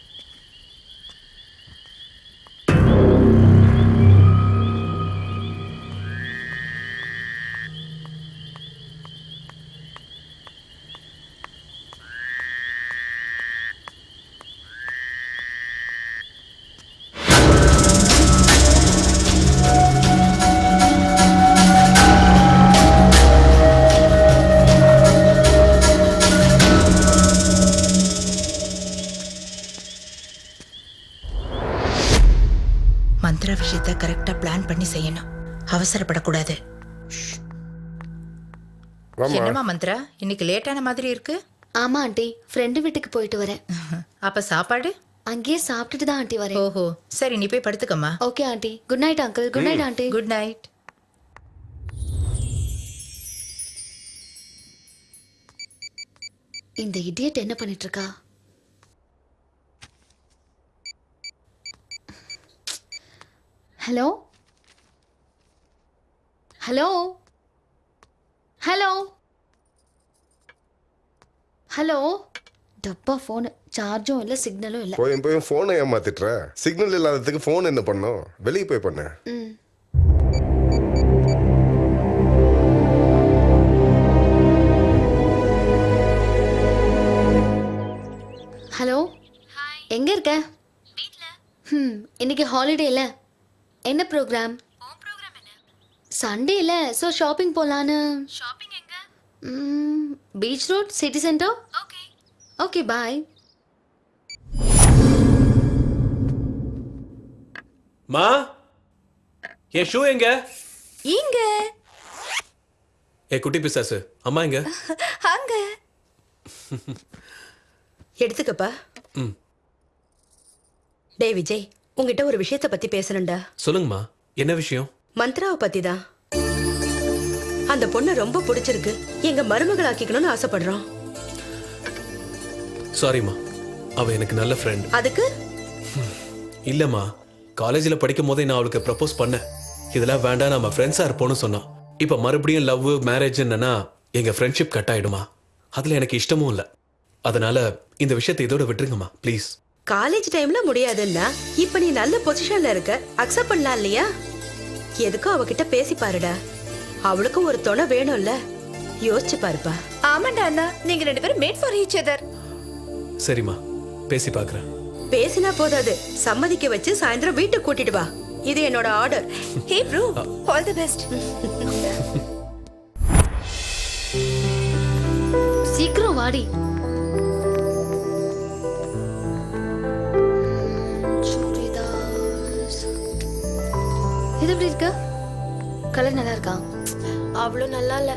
மந்திர விஷயத்தை கரெக்டா பிளான் பண்ணி செய்யணும். அவசரப்படக்கூடாது. என்னம்மா மந்த்ரா, இன்னைக்கு லேட்டான மாதிரி இருக்கு? ஆமா ஆண்டி, ஃப்ரெண்டு வீட்டுக்கு போயிட்டு வரேன். அப்ப சாப்பாடு அங்கேயே சாப்பிட்டுட்டு தான் ஆண்டி வரேன். ஓஹோ, சரி நீ போய் படுத்துக்கம்மா. Okay aunty. Good night uncle. Good night aunty. Good night. இந்த இடியட் என்ன பண்ணிட்டு இருக்கா? Hello hello hello hello. டப்பா ஃபோனு, சார்ஜும் இல்லை, சிக்னலும் இல்லை. போய் ஃபோனை ஏமாத்திட்டுற. சிக்னல் இல்லாததுக்கு ஃபோன் என்ன பண்ணும்? வெளியே போய் பண்ண. ம். ஹலோ, எங்க இருக்க? இன்னைக்கு ஹாலிடே இல்ல. என்ன ப்ரோக்ராம்? சண்டே இல்ல, ஸோ ஷாப்பிங் போலான்னு. Beach road, city centre. Okay bye. மா, என் ஷூ எங்க? இங்க. ஏ குட்டி பிசாசு, அம்மா எங்க? அங்க. எடுத்துக்கப்பா. ம். டேய் விஜய், உங்ககிட்ட ஒரு விஷயத்தை பத்தி பேசணும்டா. சொல்லுங்கம்மா, என்ன விஷயம்? மந்த்ராவை பத்தி தான். அந்த பொண்ணை ரொம்ப பிடிச்சிருக்கு. எங்க மருமகளாக்கிக்கணும்னு ஆசைப்படுறோம். சாரிம்மா, அவ எனக்கு நல்ல ஃப்ரெண்ட். அதுக்கு இல்லம்மா, காலேஜில் படிக்கும் போதே நான் அவளுக்கு ப்ரப்போஸ் பண்ணேன். இதெல்லாம் வேண்டாம், நம்ம ஃப்ரெண்ட்ஸாக இருப்போம்னு சொன்னோம். இப்போ மறுபடியும் லவ் மேரேஜ் என்னன்னா எங்க ஃப்ரெண்ட்ஷிப் கட் ஆயிடுமா? அதுல எனக்கு இஷ்டமும் இல்லை. அதனால இந்த விஷயத்தை இதோட விட்டுருங்கம்மா ப்ளீஸ். காலேஜ் டைம்ல முடியாதுன்னா இப்ப நீ நல்ல பொசிஷன்ல இருக்க, அக்செப்ட் பண்ணலாம் இல்லையா? எதுக்கும் அவகிட்ட பேசி பாருடா. அவளுக்கும் ஒரு துணை வேணும்ல, யோசிச்சு பாருப்பா. ஆமாண்டா அண்ணா, நீங்க ரெண்டு பேரும் மேட் ஃபார் ஈச் அதர். சரிம்மா, பேசி பார்க்குறேன். பேசினா போதாது, சம்மதிக்க வச்சு சாயந்தரம் வீட்டுக்கு கூட்டிட்டு வா. இது என்னோட order. Hey bro, all the best. சீக்கிரம் வாடி. இது எப்படி இருக்கு? கலர் நல்லா இருக்கா? அவ்வளோ நல்லா இல்ல.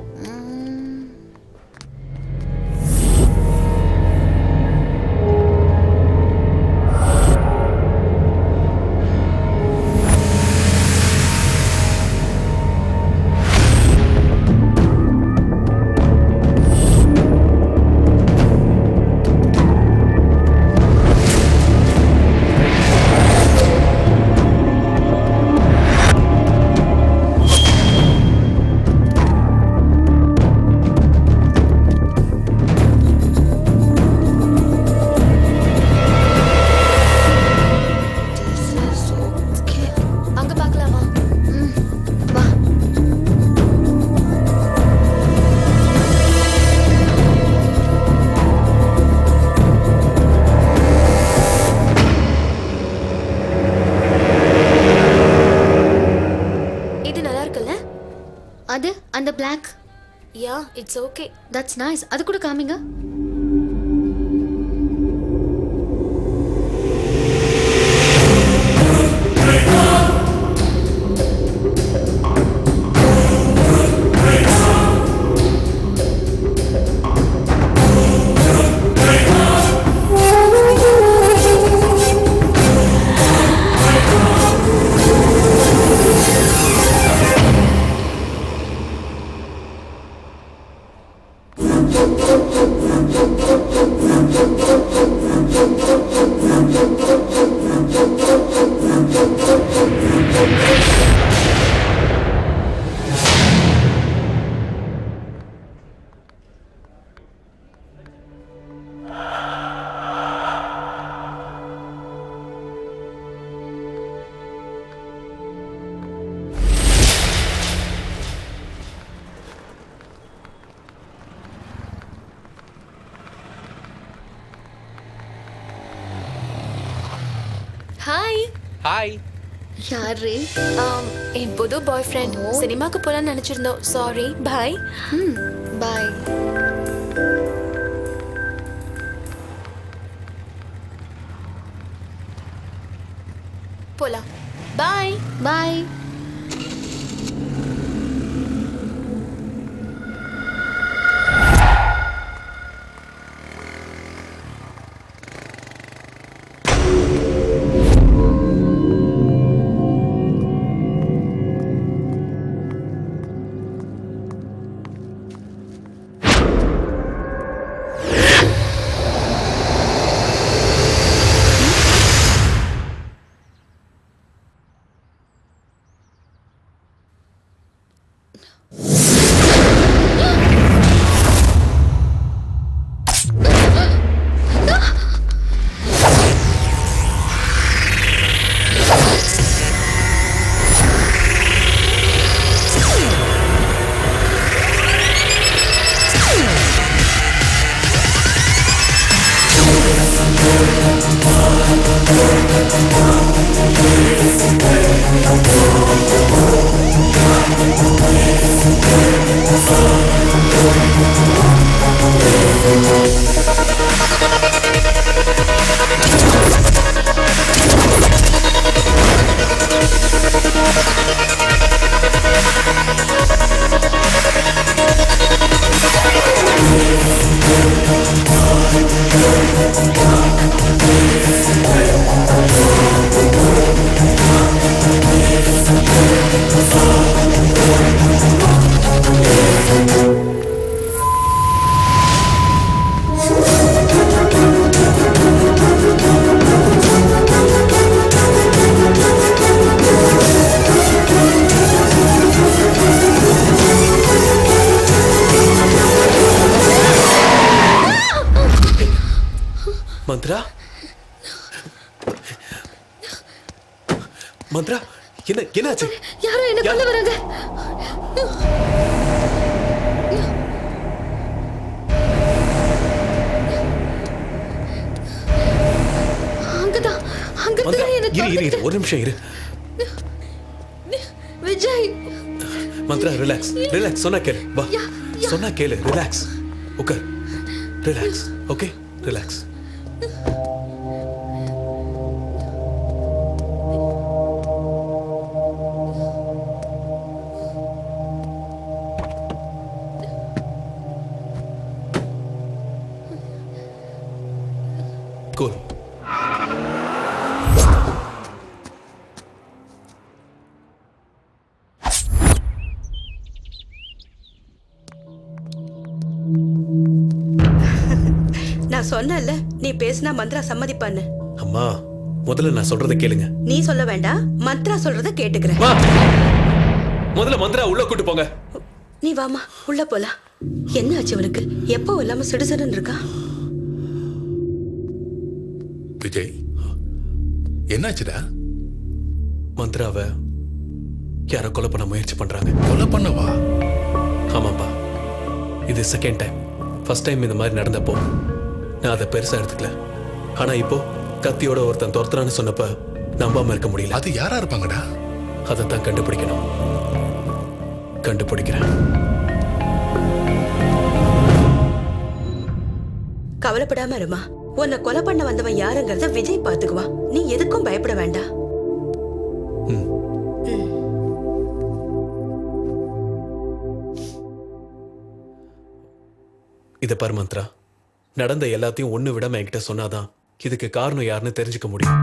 அந்த Black. Yeah it's okay. That's nice. அது கூட காமிங்க. ஹாய். ஹாய். யாரே? என் புது பாய் ஃப்ரெண்ட். சினிமாக்கு போலாம்னு நினைச்சிருந்தோம். சாரி. பை. பை. போலாம். பை. பை. மந்த்ரா மந்த்ரா என்ன என்னாச்சு? யாரோ என்ன கொல்ல வராங்க. அங்கதான் அங்க மந்த்ரா என்ன இரு ஒரு நிமிஷம் இரு. விஜய். மந்த்ரா ரிலாக்ஸ் ரிலாக்ஸ் சொன்னா கேளு. வா சொன்னா கேளு. ரிலாக்ஸ் உட்கார். Relax okay relax. Cool. நான் சொன்னேன்ல நீ பேசினா மந்த்ரா சம்மதிப்பான்னு. அம்மா முதல்ல நான் சொல்றத கேளுங்க. நீ சொல்ல வேண்டாம், மந்த்ரா சொல்றத கேட்டுக்கிறேன். வா முதல்ல மந்த்ரா உள்ள கூட்டு போங்க. நீ வாமா உள்ள போலாம். என்ன ஆச்சு அவனுக்கு? எப்போ இல்லாம சிடுசடுன்னு இருக்கா? விஜய் என்னாச்சுடா? மந்த்ராவை யாரோ கொலை பண்ண முயற்சி பண்றாங்க. கொலை பண்ணவா? ஆமாப்பா, இது செகண்ட் டைம். ஃபர்ஸ்ட் டைம் இந்த மாதிரி நடந்தப்போ நான் அதை பெருசா எடுத்துக்கல. ஆனா இப்போ கத்தியோட ஒருத்தன் துரத்துறான்னு சொன்னப்ப நம்பாம இருக்க முடியல. அது யாரா இருப்பாங்கடா? அதை தான் கண்டுபிடிக்கணும். கண்டுபிடிக்கிறேன். கவலைப்படாம இருமா. உன்னை கொலை பண்ண வந்தவன் யாருங்கிறத விஜய் பாத்துக்குவான். நீ எதுக்கும் பயப்பட வேண்டாம். இதை பாரு மந்த்ரா, நடந்த எல்லாத்தையும் ஒண்ணு விடாம என்கிட்ட சொன்னாதான் இதுக்கு காரணம் யாருன்னு தெரிஞ்சுக்க முடியும்.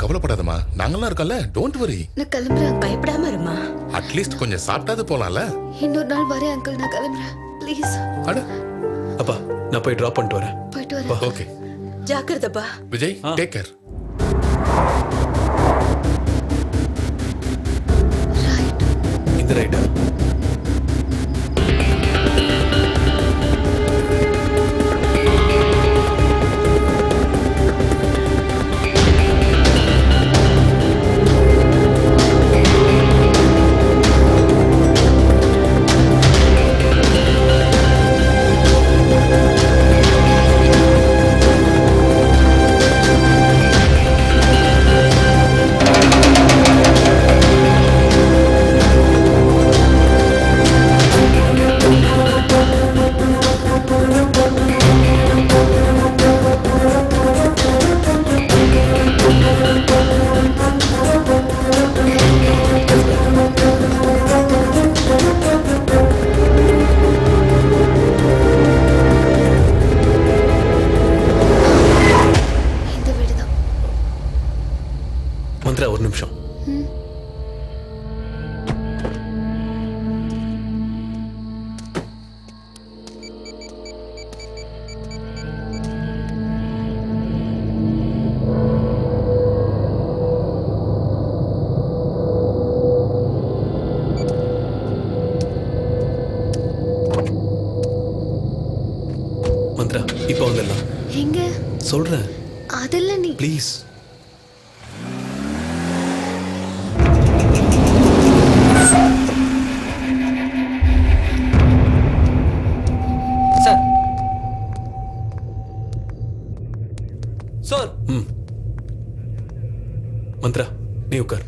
கவலைப்படாதமா, நாங்கெல்லாம் இருக்கோம்ல. Don't worry. நான் கிளம்புறேன். பயப்படாம இருமா. அட்லீஸ்ட் கொஞ்சம் சாப்பிட்டாது போலாம்ல. இன்னொரு நாள் வரேன் அங்கிள். நான் கிளம்புறேன் ப்ளீஸ். அட அப்பா, நான் போய் டிராப் பண்ணிட்டு வரேன். போயிட்டு வரேன். ஓகே ஜாக்கிரதப்பா. Vijay, take care. இந்த ரைட்டா? மந்த்ரா, ஒரு நிமிஷம். மந்த்ரா, இப்போ வந்துடலாம். எங்க சொல்றேன். அதெல்லாம் நீ ப்ளீஸ். Sir sir. மந்த்ரா, நீ உட்கார்.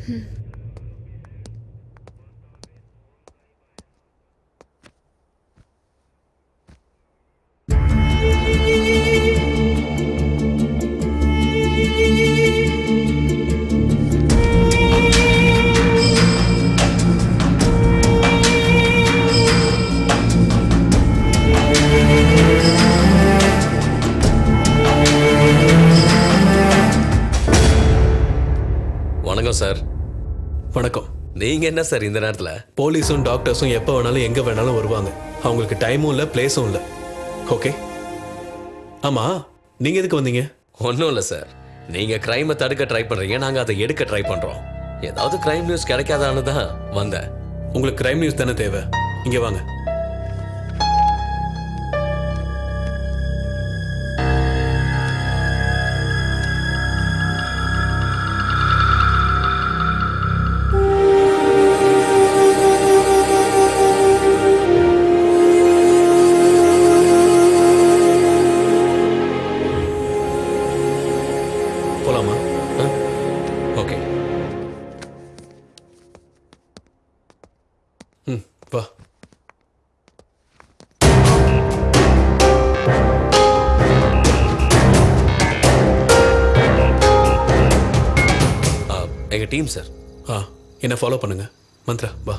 வணக்கம் சார். வணக்கம். நீங்க என்ன சார் இந்த நேரத்துல? போலீஸும் டாக்டர்ஸும் எப்போ வேணாலும் எங்க வேணாலும் வருவாங்க. அவங்களுக்கு டைமும் இல்லை, பிளேஸும் இல்லை. ஓகே. ஆமா, நீங்க எதுக்கு வந்தீங்க? ஒன்றும் இல்லை சார். நீங்க கிரைமை தடுக்க ட்ரை பண்றீங்க, நாங்க அதை எடுக்க ட்ரை பண்றோம். ஏதாவது கிரைம் நியூஸ் கிடைக்காதான்னு தான் வந்தேன். உங்களுக்கு கிரைம் நியூஸ் தானே தேவை. இங்க வாங்க. போலாமா? ஓகே. வா. எங்க டீம் சார். என்ன ஃபாலோ பண்ணுங்க. மந்த்ரா, வா.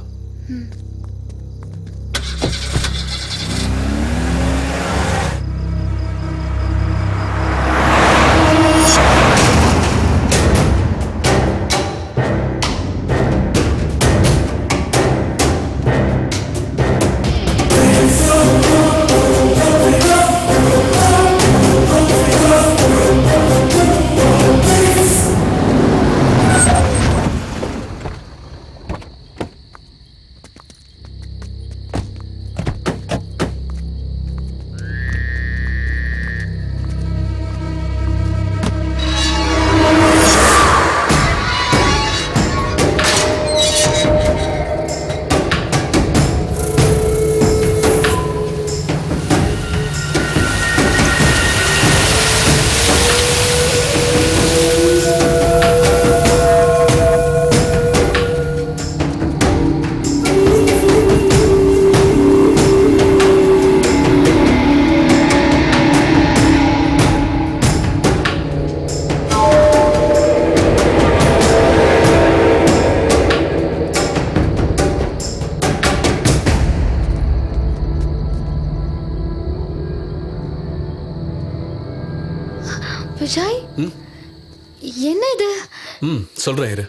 விஜய் என்ன இது? சொல்றேன் இரு.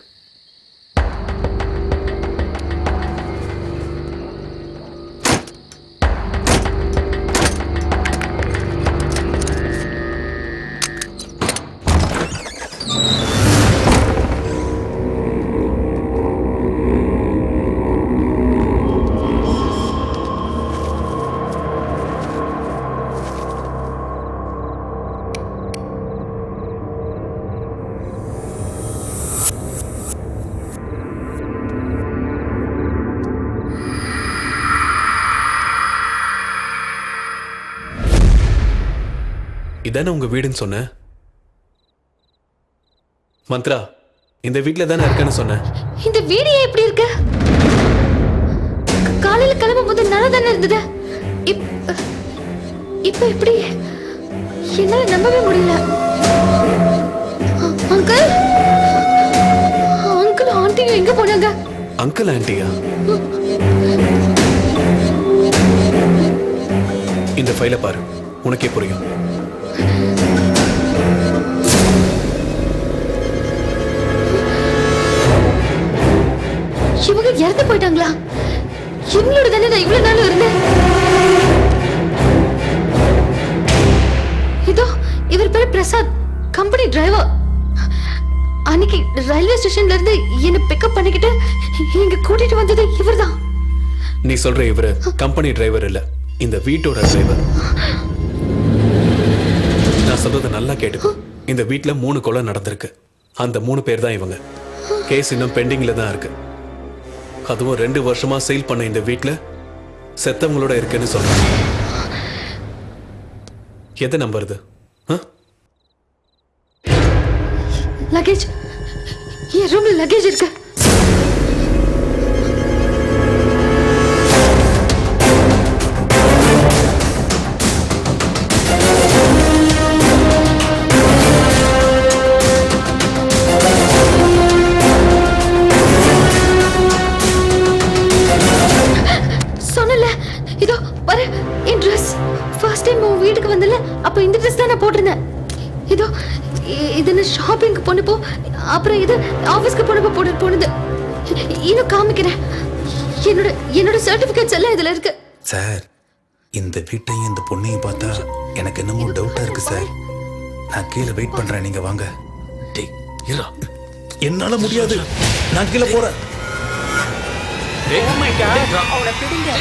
இதானே உங்க வீடுன்னு சொன்ன? மந்த்ரா, இந்த வீட்ல தானே இருக்கேன்னு சொன்னேன். இந்த வீடு ஏன் இப்படி இருக்கு? காலையில கிளம்பும் போது நல்லா தானே இருந்தது. இப்ப இப்படி என்னால நம்பவே முடியல. அங்கிள் அங்கிள் ஆண்டி எங்க போனாங்க? அங்கிள் ஆண்டியா? இந்த ஃபைலை பாரு, உனக்கே புரியும். இவங்க இறந்து போயிட்டாங்களா? இவங்களோட தானே நான் இவ்வளவு நாள் இருந்தேன். இதோ இவர் பேர் பிரசாத், கம்பெனி டிரைவர். அன்னைக்கு ரயில்வே ஸ்டேஷன்ல இருந்து என்ன பிக்கப் பண்ணிக்கிட்டு இங்க கூட்டிட்டு வந்தது இவர்தான். நீ சொல்ற இவரு கம்பெனி டிரைவர் இல்ல, இந்த வீட்டோட டிரைவர். நான் சொல்றத நல்லா கேட்டுக்கோ. இந்த வீட்ல 3 கொலை நடந்திருக்கு. அந்த 3 பேர் தான் இவங்க. கேஸ் இன்னும் பெண்டிங்ல தான் இருக்கு. அதுவும் 2 வருஷமா சேல் பண்ண இந்த வீட்ல செத்தவங்களோட இருக்குன்னு சொல்றேன். எதை நம்புறது? லக்கேஜ், என் ரூம்ல லக்கேஜ் இருக்கு. அப்ப இந்த ட்ரெஸ் தான் நான் போட்டிருந்தேன். இதோ இது நான் ஷாப்பிங்க்கு போனப்போ, அப்புறம் இது ஆபீஸ்க்கு போனப்போ போனது. இன்னும் காமிக்கிறேன். என்னோட சர்டிபிகேட்ஸ் எல்லாம் இதுல இருக்கு. சார், இந்த வீட்டையும் இந்த பொண்ணையும் பார்த்தா எனக்கு என்னமோ டவுட்டா இருக்கு சார். நான் கீழே வெயிட் பண்றேன், நீங்க வாங்க. டேய் இருடா. என்னால முடியாது, நான் கீழே போறேன். Oh my God. அவனை பிடிங்க.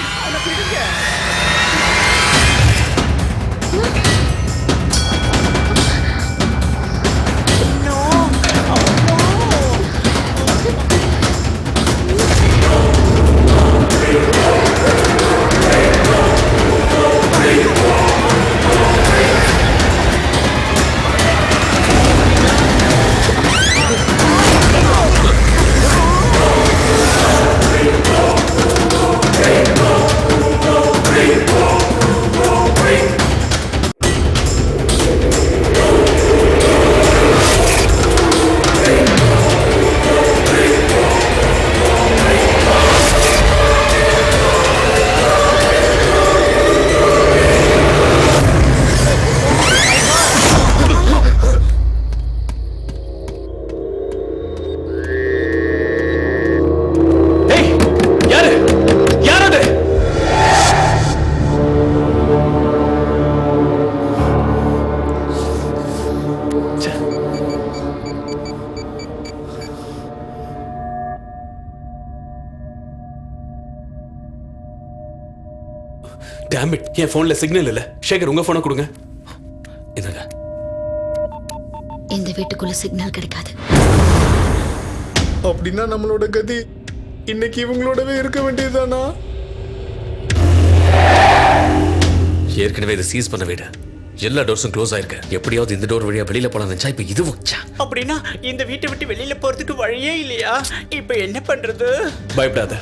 Damn it, என் போன்ல சிக்னல் இல்ல. சேகர், உங்க போனை கொடுங்க. இதுங்க. இந்த வீட்டுக்குள்ள சிக்னல் கிடைக்காது. அப்படின்னா நம்மளோட கதி இன்னைக்கு இவங்களோடவே இருக்க வேண்டியதுதானா? ஏற்கனவே இதை சீஸ் பண்ண வீடு. எல்லா டோர்ஸும் க்ளோஸ் ஆயிருக்கு. எப்படியாவது இந்த டோர் வழியா வெளியில போலாம் நினைச்சா இப்ப இதுவும். அப்படின்னா இந்த வீட்டை விட்டு வெளியில போறதுக்கு வழியே இல்லையா? இப்ப என்ன பண்றது? பயப்படாத,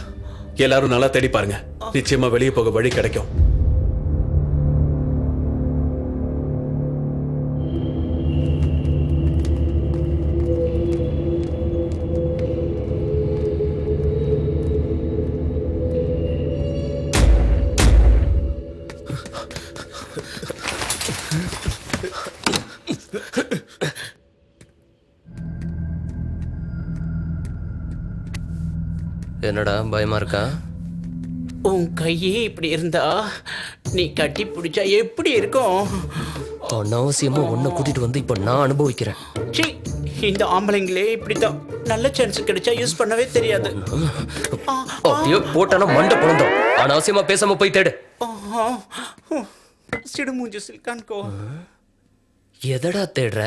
எல்லாரும் நல்லா தேடி பாருங்க. நிச்சயமா வெளியே போக வழி கிடைக்கும். என்னடா பயமா இருக்கா? உன் கையே இப்படி இருந்தா நீ கட்டி பிடிச்சா எப்படி இருக்கும்? அனாவசியமா உன்னை கூட்டிட்டு வந்து இப்ப நான் அனுபவிக்கிறேன். சீ, இந்த ஆம்பளைங்களே இப்படித்தான். நல்ல சான்ஸ் கிடைச்சா யூஸ் பண்ணவே தெரியாது. அப்படியே போட்டானா மண்டை பொழந்தோம். அனாவசியமா பேசாம போய் தேடு. சிடுமூஞ்சி சில்கான்கோ. எதடா தேடுற?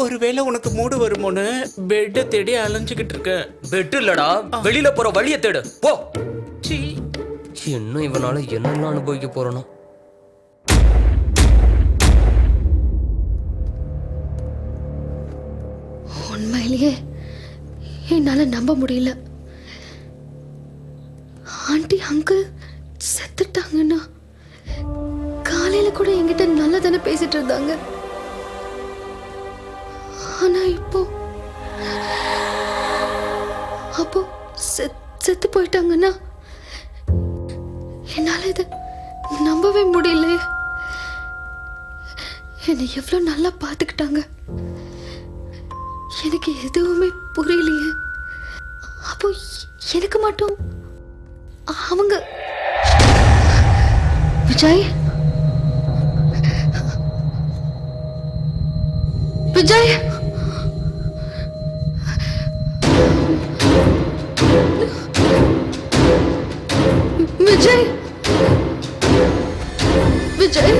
ஒருவேளை உனக்கு மூடு வருமோன்னு பெட்டை தேடி அலைஞ்சுக்கிட்டு இருக்க. பெட் இல்லடா, வெளியில போற வழியை தேடு போ. சீ, இன்னும் இவனால என்னெல்லாம் அனுபவிக்க போறனோ. உண்மையிலேயே என்னால நம்ப முடியல. ஆண்டி அங்கிள் செத்துட்டாங்கன்னா காலையில கூட என்கிட்ட நல்லா தானே பேசிட்டு இருந்தாங்க. ஆனா இப்போ அப்போ செத்து போயிட்டாங்கன்னா என்னால இதை நம்பவே முடியல. என்னை எவ்வளவு நல்லா பார்த்துக்கிட்டாங்க. எனக்கு எதுவுமே புரியலையே. அப்போ எனக்கு மட்டும் அவங்க விஜய் விஜய் விஜய் விஜய்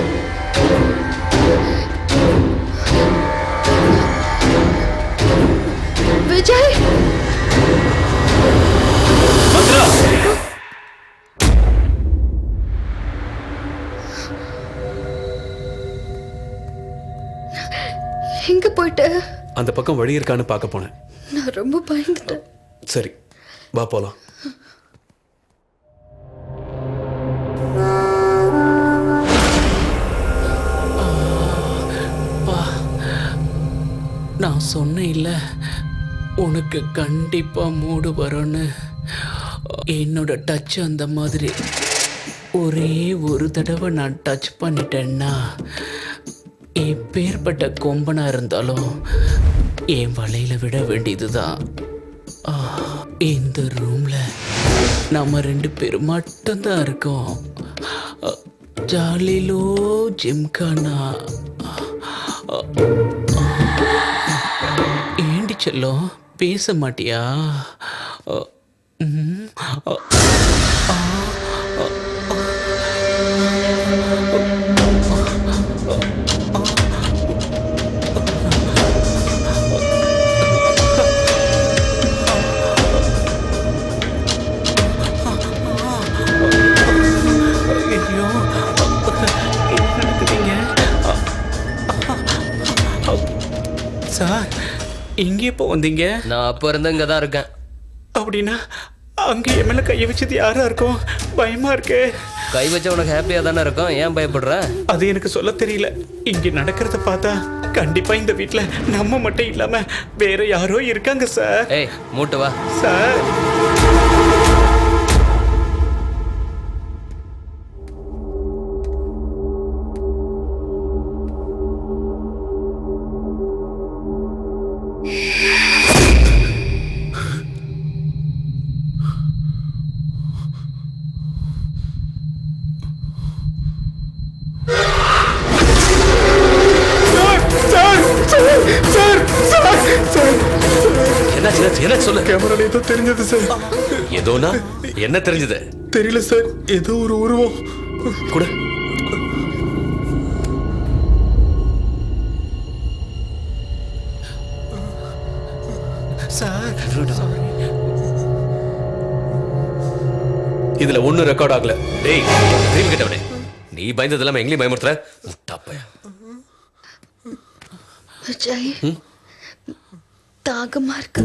விஜய் எங்க போயிட்ட? அந்த பக்கம் வழி இருக்கான்னு பார்க்க போனேன். நான் ரொம்ப பயந்துட்டேன். சரி வா போலாம். நான் சொன்னேன் இல்ல உனக்கு கண்டிப்பா மூடு வரும்னு. என்னோட டச் அந்த மாதிரி. ஒரே ஒரு தடவை நான் டச் பண்ணிட்டேன்னா எப்பேற்பட்ட கொம்பனா இருந்தாலும் என் வலையில விட வேண்டியதுதான். இந்த ரூம்ல நம்ம 2 பேரும் மட்டும்தான் இருக்கோம். ஜாலிலோ ஜிம்கானா. ஏண்டி செல்லம் பேச மாட்டியா? ஐயோ, என்ன நடக்குதுங்க? சார், இங்கே எப்போ வந்தீங்க? நான் அப்ப இருந்து இங்க தான் இருக்கேன். அப்படின்னா அங்கே என் மேல கையை வச்சது யாரா இருக்கும்? பயமா இருக்கு. கை வச்ச உனக்கு ஹாப்பியா தானே இருக்கும், ஏன் பயப்படுற? அது எனக்கு சொல்ல தெரியல. இங்க நடக்கிறத பார்த்தா கண்டிப்பா இந்த வீட்ல நம்ம மட்டும் இல்லாம வேற யாரோ இருக்காங்க சார். ஏய் மூட்டு வா சார். என்ன சொல்லு. கேமரால ஏதோ தெரிஞ்சது சார். ஏதோனா என்ன தெரிஞ்சது? தெரியல சார், ஏதோ ஒரு உருவம் கூட. சார், இதுல ஒண்ணும் ரெக்கார்ட் ஆகல. டேய் ட்ரீம் கிட்டவனே, நீ பயந்ததெல்லாம் எங்களையும் பயமுறுத்துற. முட்டாப்பையா. விஜய், தாகமா இருக்கு.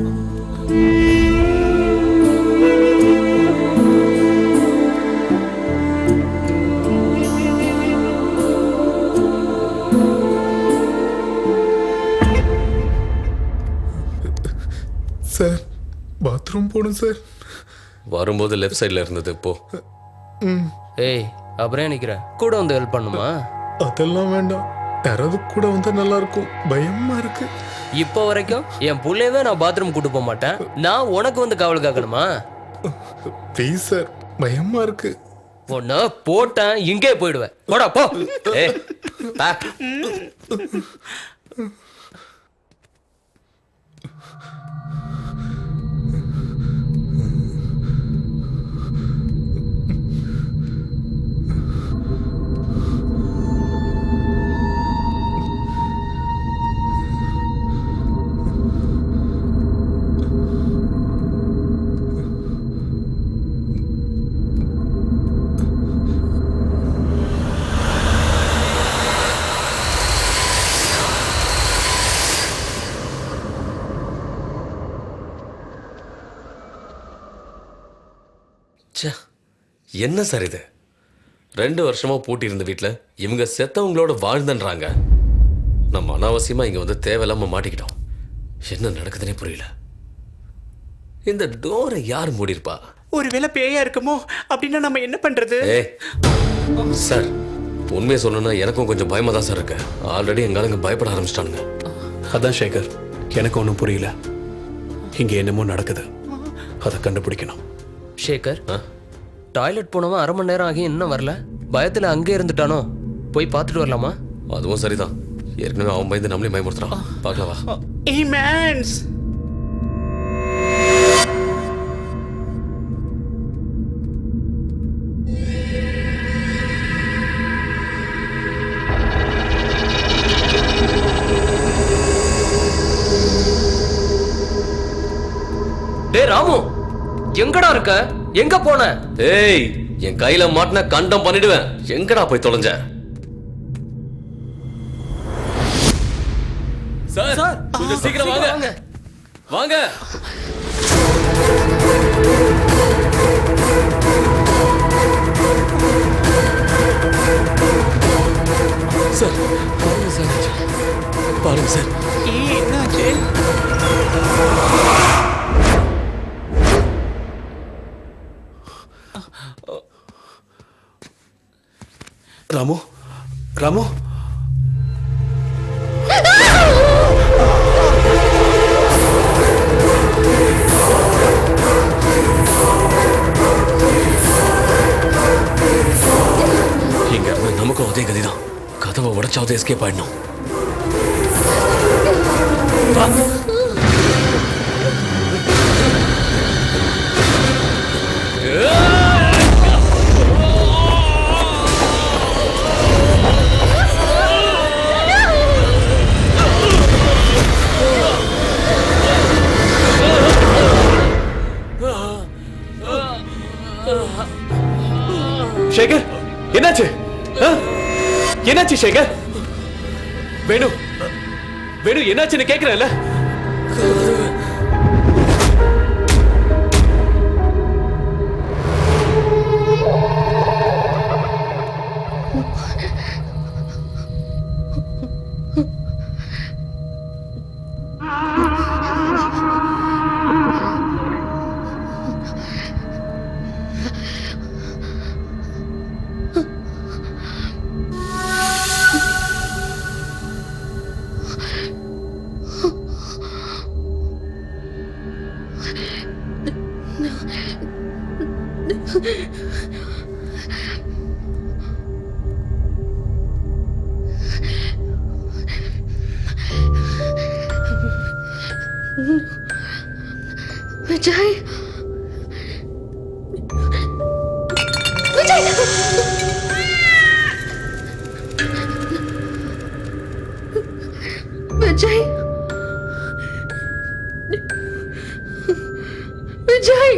சார், பாத்ரூம் போகணும் சார். வரும்போது லெஃப்ட் சைடுல இருந்தது போ. ஏய் அப்புறம் நிக்கிற கூட வந்து ஹெல்ப் பண்ணுமா? அதெல்லாம் வேண்டாம். யாராவது கூட வந்தா நல்லா இருக்கும், பயமா இருக்கு. இப்போ வரைக்கும் என் புள்ளையவே நான் பாத்ரூம் கூட்டு போக மாட்டேன். நான் உனக்கு வந்து காவல் காக்கணுமா? ப்ளீஸ் சார், பயமா இருக்கு. ஒன்னு போட்டேன் இங்கே போயிடுவேன். போடா போ. ஏய், பா. என்ன சார் இது? 2 வருஷமா பூட்டி இருந்த வீட்டில் இவங்க செத்தவங்களோட வாழ்ந்தன்றாங்க. நம்ம அனாவசியமா இங்க வந்து தேவையில்லாம மாட்டிக்கிட்டோம். என்ன நடக்குதுன்னே புரியல. இந்த டோரை யார் மூடிருப்பா? ஒருவேளை பேயா இருக்குமோ அப்படின்னா நம்ம என்ன பண்றது? சார், உண்மையை சொல்லணும்னா எனக்கும் கொஞ்சம் பயமா தான் சார் இருக்கு. ஆல்ரெடி எங்க ஆளுங்க பயப்பட ஆரம்பிச்சிட்டானுங்க. அதான் சேகர், எனக்கு ஒன்றும் புரியல. இங்க என்னமோ நடக்குது, அதை கண்டுபிடிக்கணும். சேகர், டாய்லெட் போனவன் 1/2 மணி நேரம் ஆகி இன்னும் வரல. பயத்துல அங்கே இருந்துட்டானோ? போய் பார்த்துட்டு வரலாமா? அதுவும் சரிதான். ஏற்கனவே அவன் பயந்து நம்மளே பயமுறுத்துறான். பார்க்கலவா? ஈமேன்ஸ். டேய் ராமு, எங்கடா இருக்க? எங்க போன? ஏய், என் கையில மாட்டின கண்டம் பண்ணிடுவேன். எங்கடா போய் தொலைஞ்ச? சார், கொஞ்சம் சீக்கிரம் வாங்க. வாங்க. சார், பாருங்க சார். பாருங்க சார். என்னாச்சு? ராமு, ராமு, இங்க இருந்து நமக்கும் அதே கதிதான். கதவை உடைச்சாவது எஸ்கேப் ஆயிடணும். சேகர், என்னாச்சு? என்னாச்சு சேகர்? வேணு, வேணு, என்னாச்சுன்னு கேக்குறேன்ல? விஜய், விஜய், விஜய், விஜய்.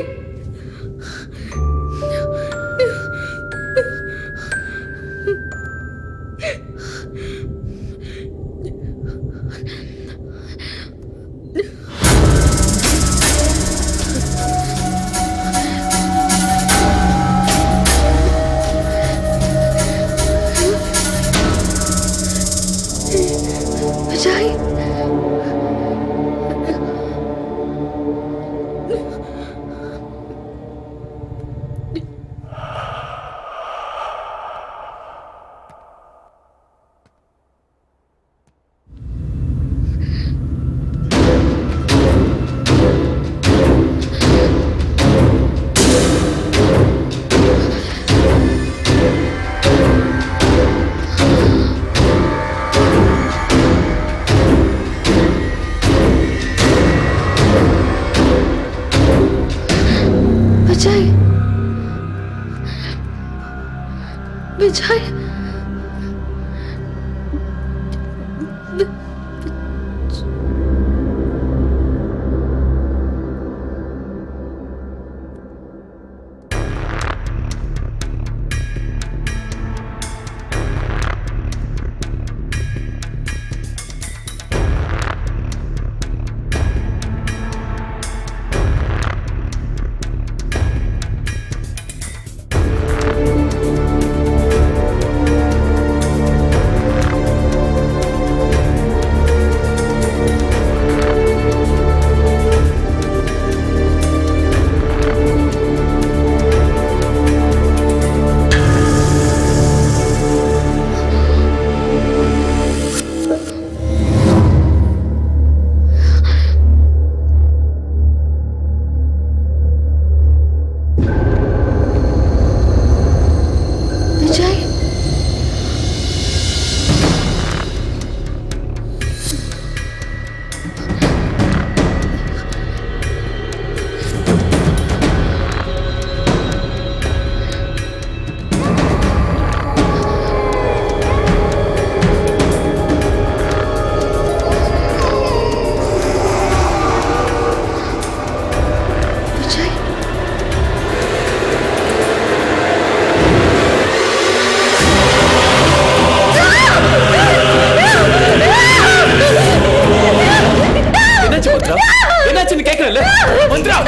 விஜய், விஜய் விஜய் விஜய் என்னாச்சு மந்த்ரா? என்னாச்சுன்னு கேட்கறேன்ல மந்த்ரா.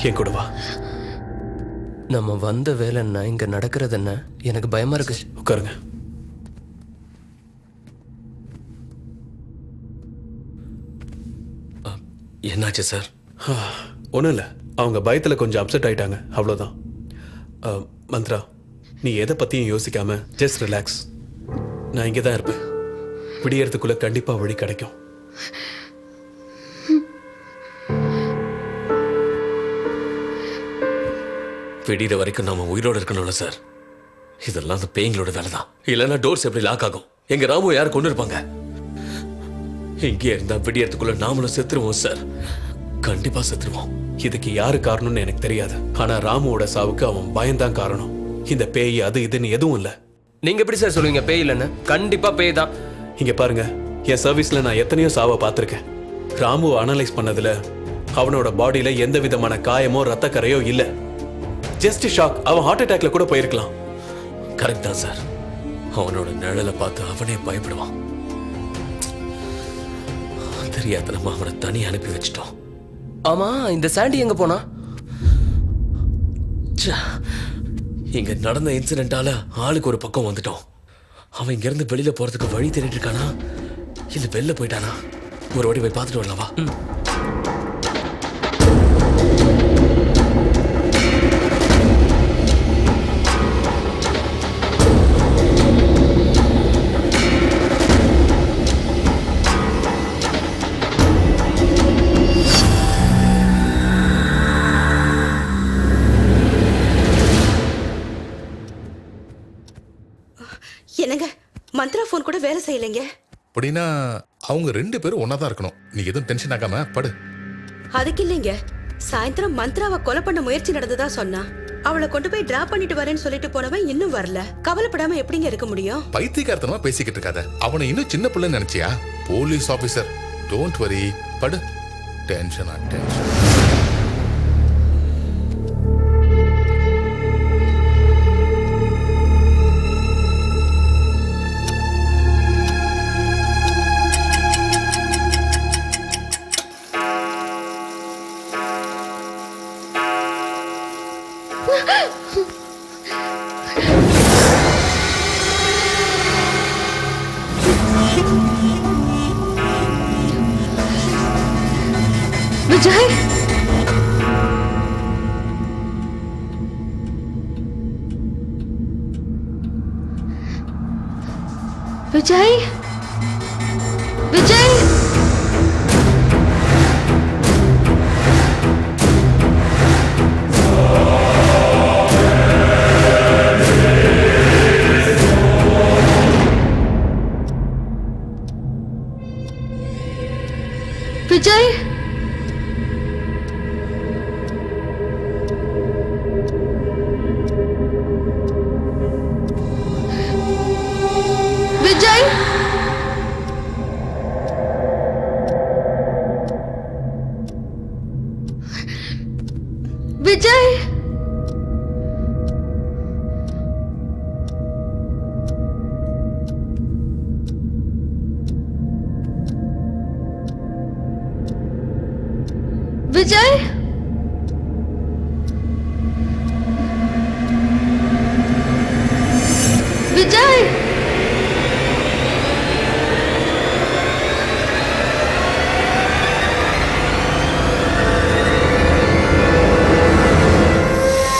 என் கூட வா. நம்ம வந்த வேலை என்ன, இங்க நடக்கிறது என்ன? எனக்கு பயமா இருக்கு. உட்காருங்க. என்னாச்சு சார்? ஒன்றும் இல்லை, அவங்க பயத்தில் கொஞ்சம் அப்செட் ஆயிட்டாங்க, அவ்வளோதான். மந்த்ரா, நீ எதை பற்றியும் யோசிக்காம ஜஸ்ட் ரிலாக்ஸ். நான் இங்கே தான் இருப்பேன். விடியறதுக்குள்ளே கண்டிப்பாக வழி கிடைக்கும். விடிகிற வரைக்கும் நாம உயிரோடு இருக்கணும்ல சார். இதெல்லாம் அந்த பேய்களோட வேலை தான். இல்லைன்னா டோர்ஸ் எப்படி லாக் ஆகும்? எங்க ராமு யார் கொண்டு இருப்பாங்க? இங்கே இருந்தா விடியறதுக்குள்ள நாமளும் செத்துருவோம் சார். கண்டிப்பா செத்துருவோம். இதுக்கு யாரு காரணம்னு எனக்கு தெரியாது. ஆனா ராமுவோட சாவுக்கு அவன் பயம்தான் காரணம். இந்த பேய் அது இதுன்னு எதுவும் இல்லை. நீங்க எப்படி சார் சொல்லுவீங்க பேய் இல்லைன்னு? கண்டிப்பா பேய் தான். இங்க பாருங்க, என் சர்வீஸ்ல நான் எத்தனையோ சாவை பார்த்துருக்கேன். ராமுவை அனலைஸ் பண்ணதுல அவனோட பாடியில எந்த விதமான காயமோ ரத்த கரையோ இல்ல. Just shock. அவன் ஹார்ட் அட்டாக்ல கூட போயிருக்கலாம். கரெக்ட் தான் சார். அவனோட நிழலை பார்த்து அவனே பயப்படுவான். தெரியாதனமா அவனை தனி அனுப்பி வச்சிட்டோம். ஆமா, இந்த சாண்டி எங்க போனா? இங்க நடந்த இன்சிடென்ட்டால ஆளுக்கு ஒரு பக்கம் வந்துட்டோம். அவன் இங்க இருந்து வெளியில போறதுக்கு வழி தேடிட்டு இருக்கானா இல்ல வெளில போயிட்டானா? ஒரு வாட்டி போய் பார்த்துட்டு வரலாவா? என்னங்க, மந்த்ரா போன் கூட வேலை செய்யலைங்க. அப்படின்னா அவங்க 2 பேரும் ஒன்னா தான் இருக்கணும். நீ எதுவும் டென்ஷன் ஆகாம படு. அதுக்கு இல்லைங்க, சாயந்தரம் மந்த்ராவை கொலை பண்ண முயற்சி நடந்ததா சொன்னா. அவளை கொண்டு போய் டிராப் பண்ணிட்டு வரேன்னு சொல்லிட்டு போனவன் இன்னும் வரல. கவலைப்படாம எப்படிங்க இருக்க முடியும்? பைத்தியக்காரத்தனமா பேசிக்கிட்டு இருக்காத. அவனை இன்னும் சின்ன பிள்ளைன்னு நினைச்சியா? Police officer. டோன்ட் வரி, படு. Tension tension. விஜய், விஜய், விஜய். விஜய் விஜய் விஜய் விஜய் விஜய்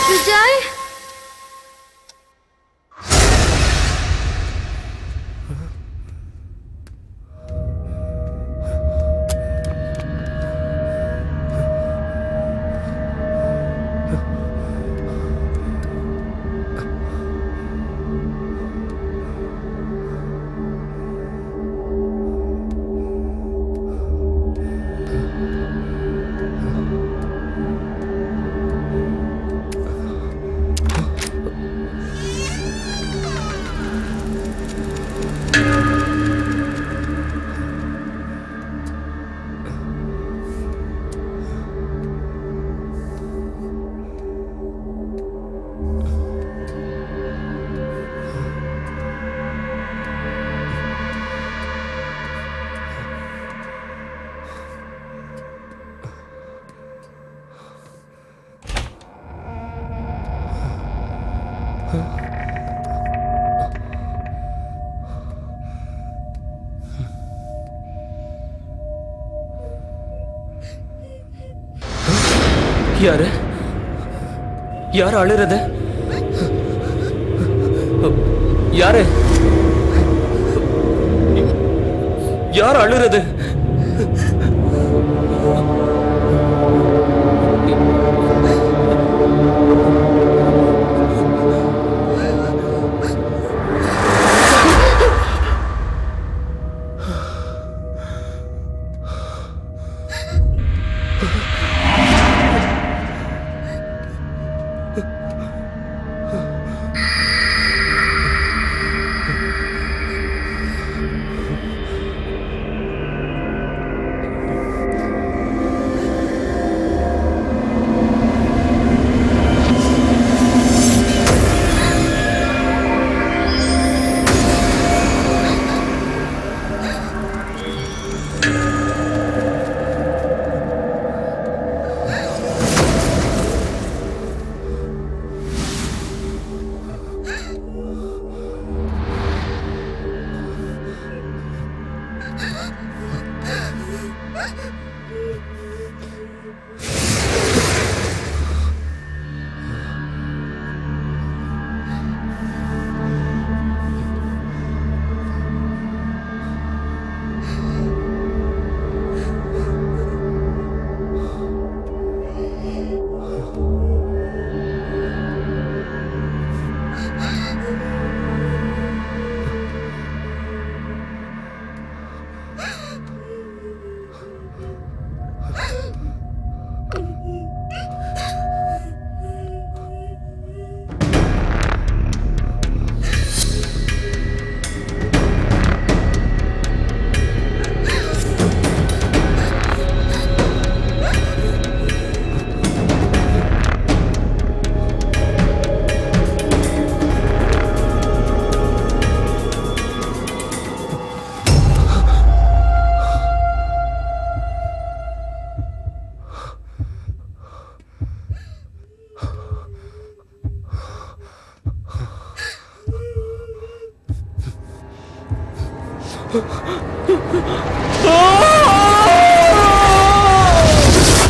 விஜய் யாரு யார் அழுறது? யாரு யார் அழுறது?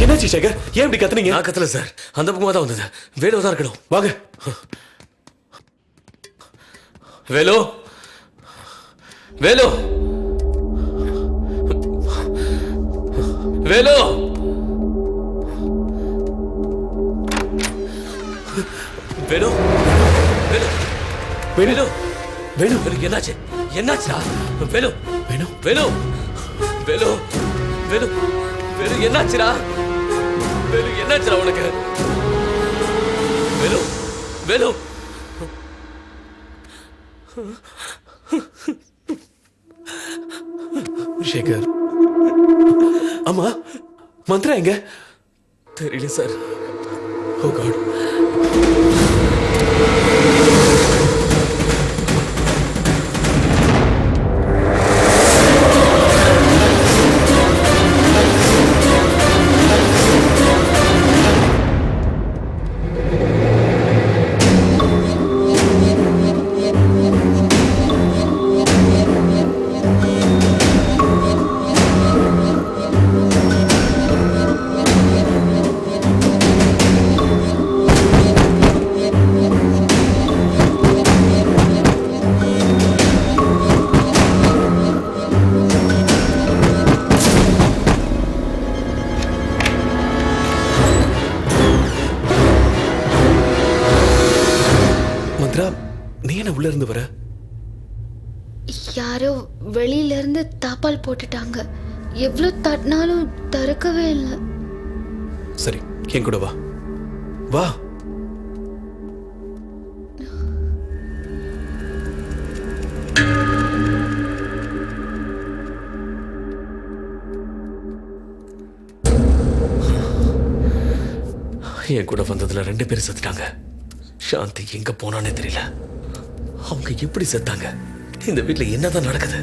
என்னாச்சு சேகர்? ஏன் இப்படி கத்துனீங்க? நான் கத்தல சார், அந்த பக்கமா தான் வந்தது. வேலு தான் இருக்கணும். வாங்க. வேலு வேலு வேலு வேலு வேலு வேலு வேலு வேலு என்னாச்சு? என்னாச்சா? வேலு வேலு வேலு வேலு வேலு வேலு என்னாச்சுடா? வேலு என்னாச்சுடா உனக்கு? வேலு வேலு சேகர், அம்மா மந்த்ரா எங்க? தெரியல சார். ஓ காட். நீ என்ன உள்ள இருந்து வர? யாரோ வெளியில இருந்து தாப்பால் போட்டுட்டாங்க. எவ்வளவு தட்டினாலும் திறக்கவே இல்லை. சரி, என் கூட வா. வா. என் கூட வந்ததுல 2 பேர் செத்துட்டாங்க. சாந்தி எங்க போனானே தெரியல. அவங்க எப்படி செத்தாங்க? இந்த வீட்ல என்னதான் நடக்குது?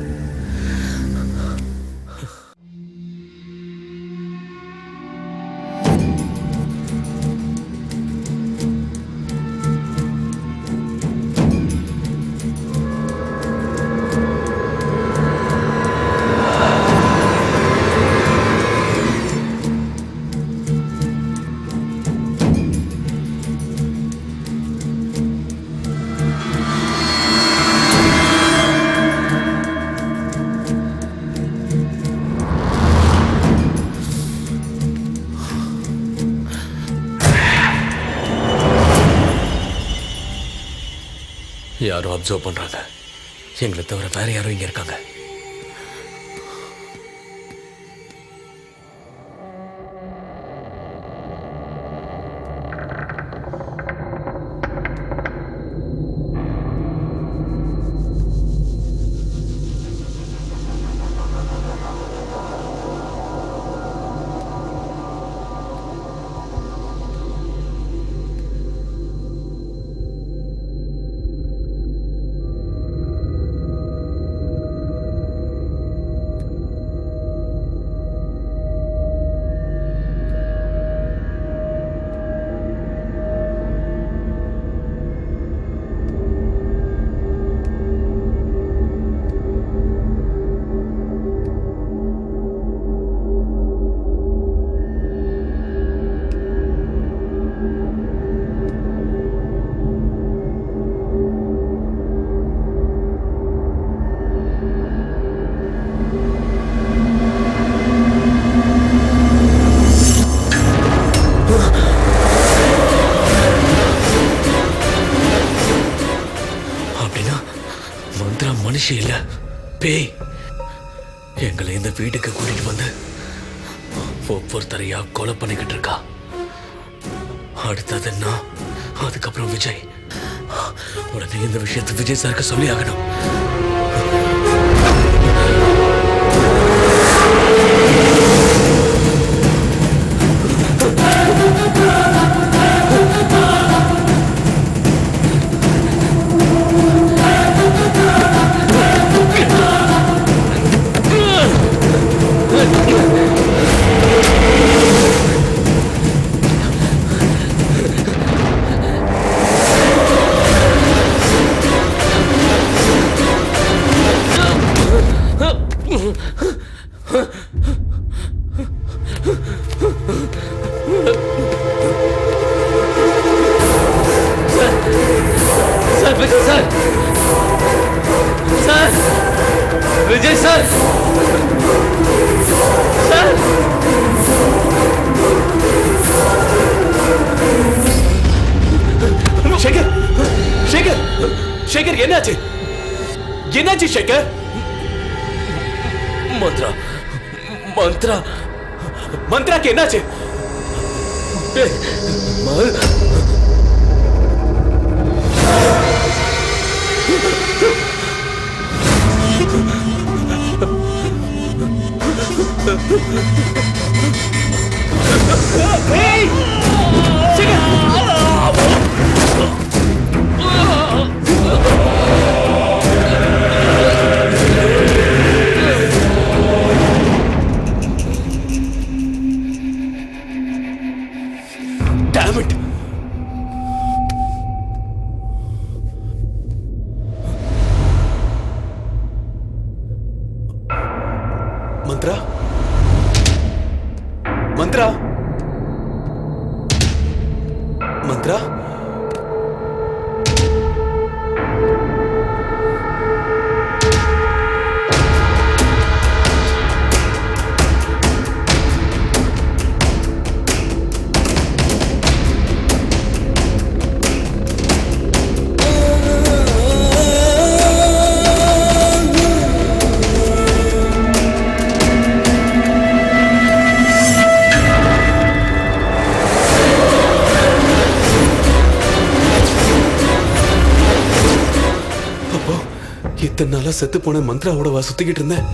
யாரும் அப்சர்வ் பண்றாங்க. எங்களை தவிர வேற யாரும் இங்க இருக்காங்க. மனுஷி இல்ல, பேய். எங்களை இந்த வீட்டுக்கு கூட்டிட்டு வந்து ஒவ்வொருத்தரையா கொலை பண்ணிக்கிட்டு இருக்கா. அடுத்தது நான், அதுக்கப்புறம் விஜய். உடனே இந்த விஷயத்தை விஜய் சாருக்கு சொல்லி ஆகணும். विजय सर, सर, शेखर, शेखर, शेखर என்னாச்சு? என்னாச்சு शेखर? मंत्रा, मंत्रा மந்த்ராக்கு என்னாச்சு? டேய், damn it. மந்த்ரா, மந்த்ரா, மந்த்ரா. இத்தனை நாளா செத்து போன மந்த்ராவோட சுத்திக்கிட்டு இருந்தேன்.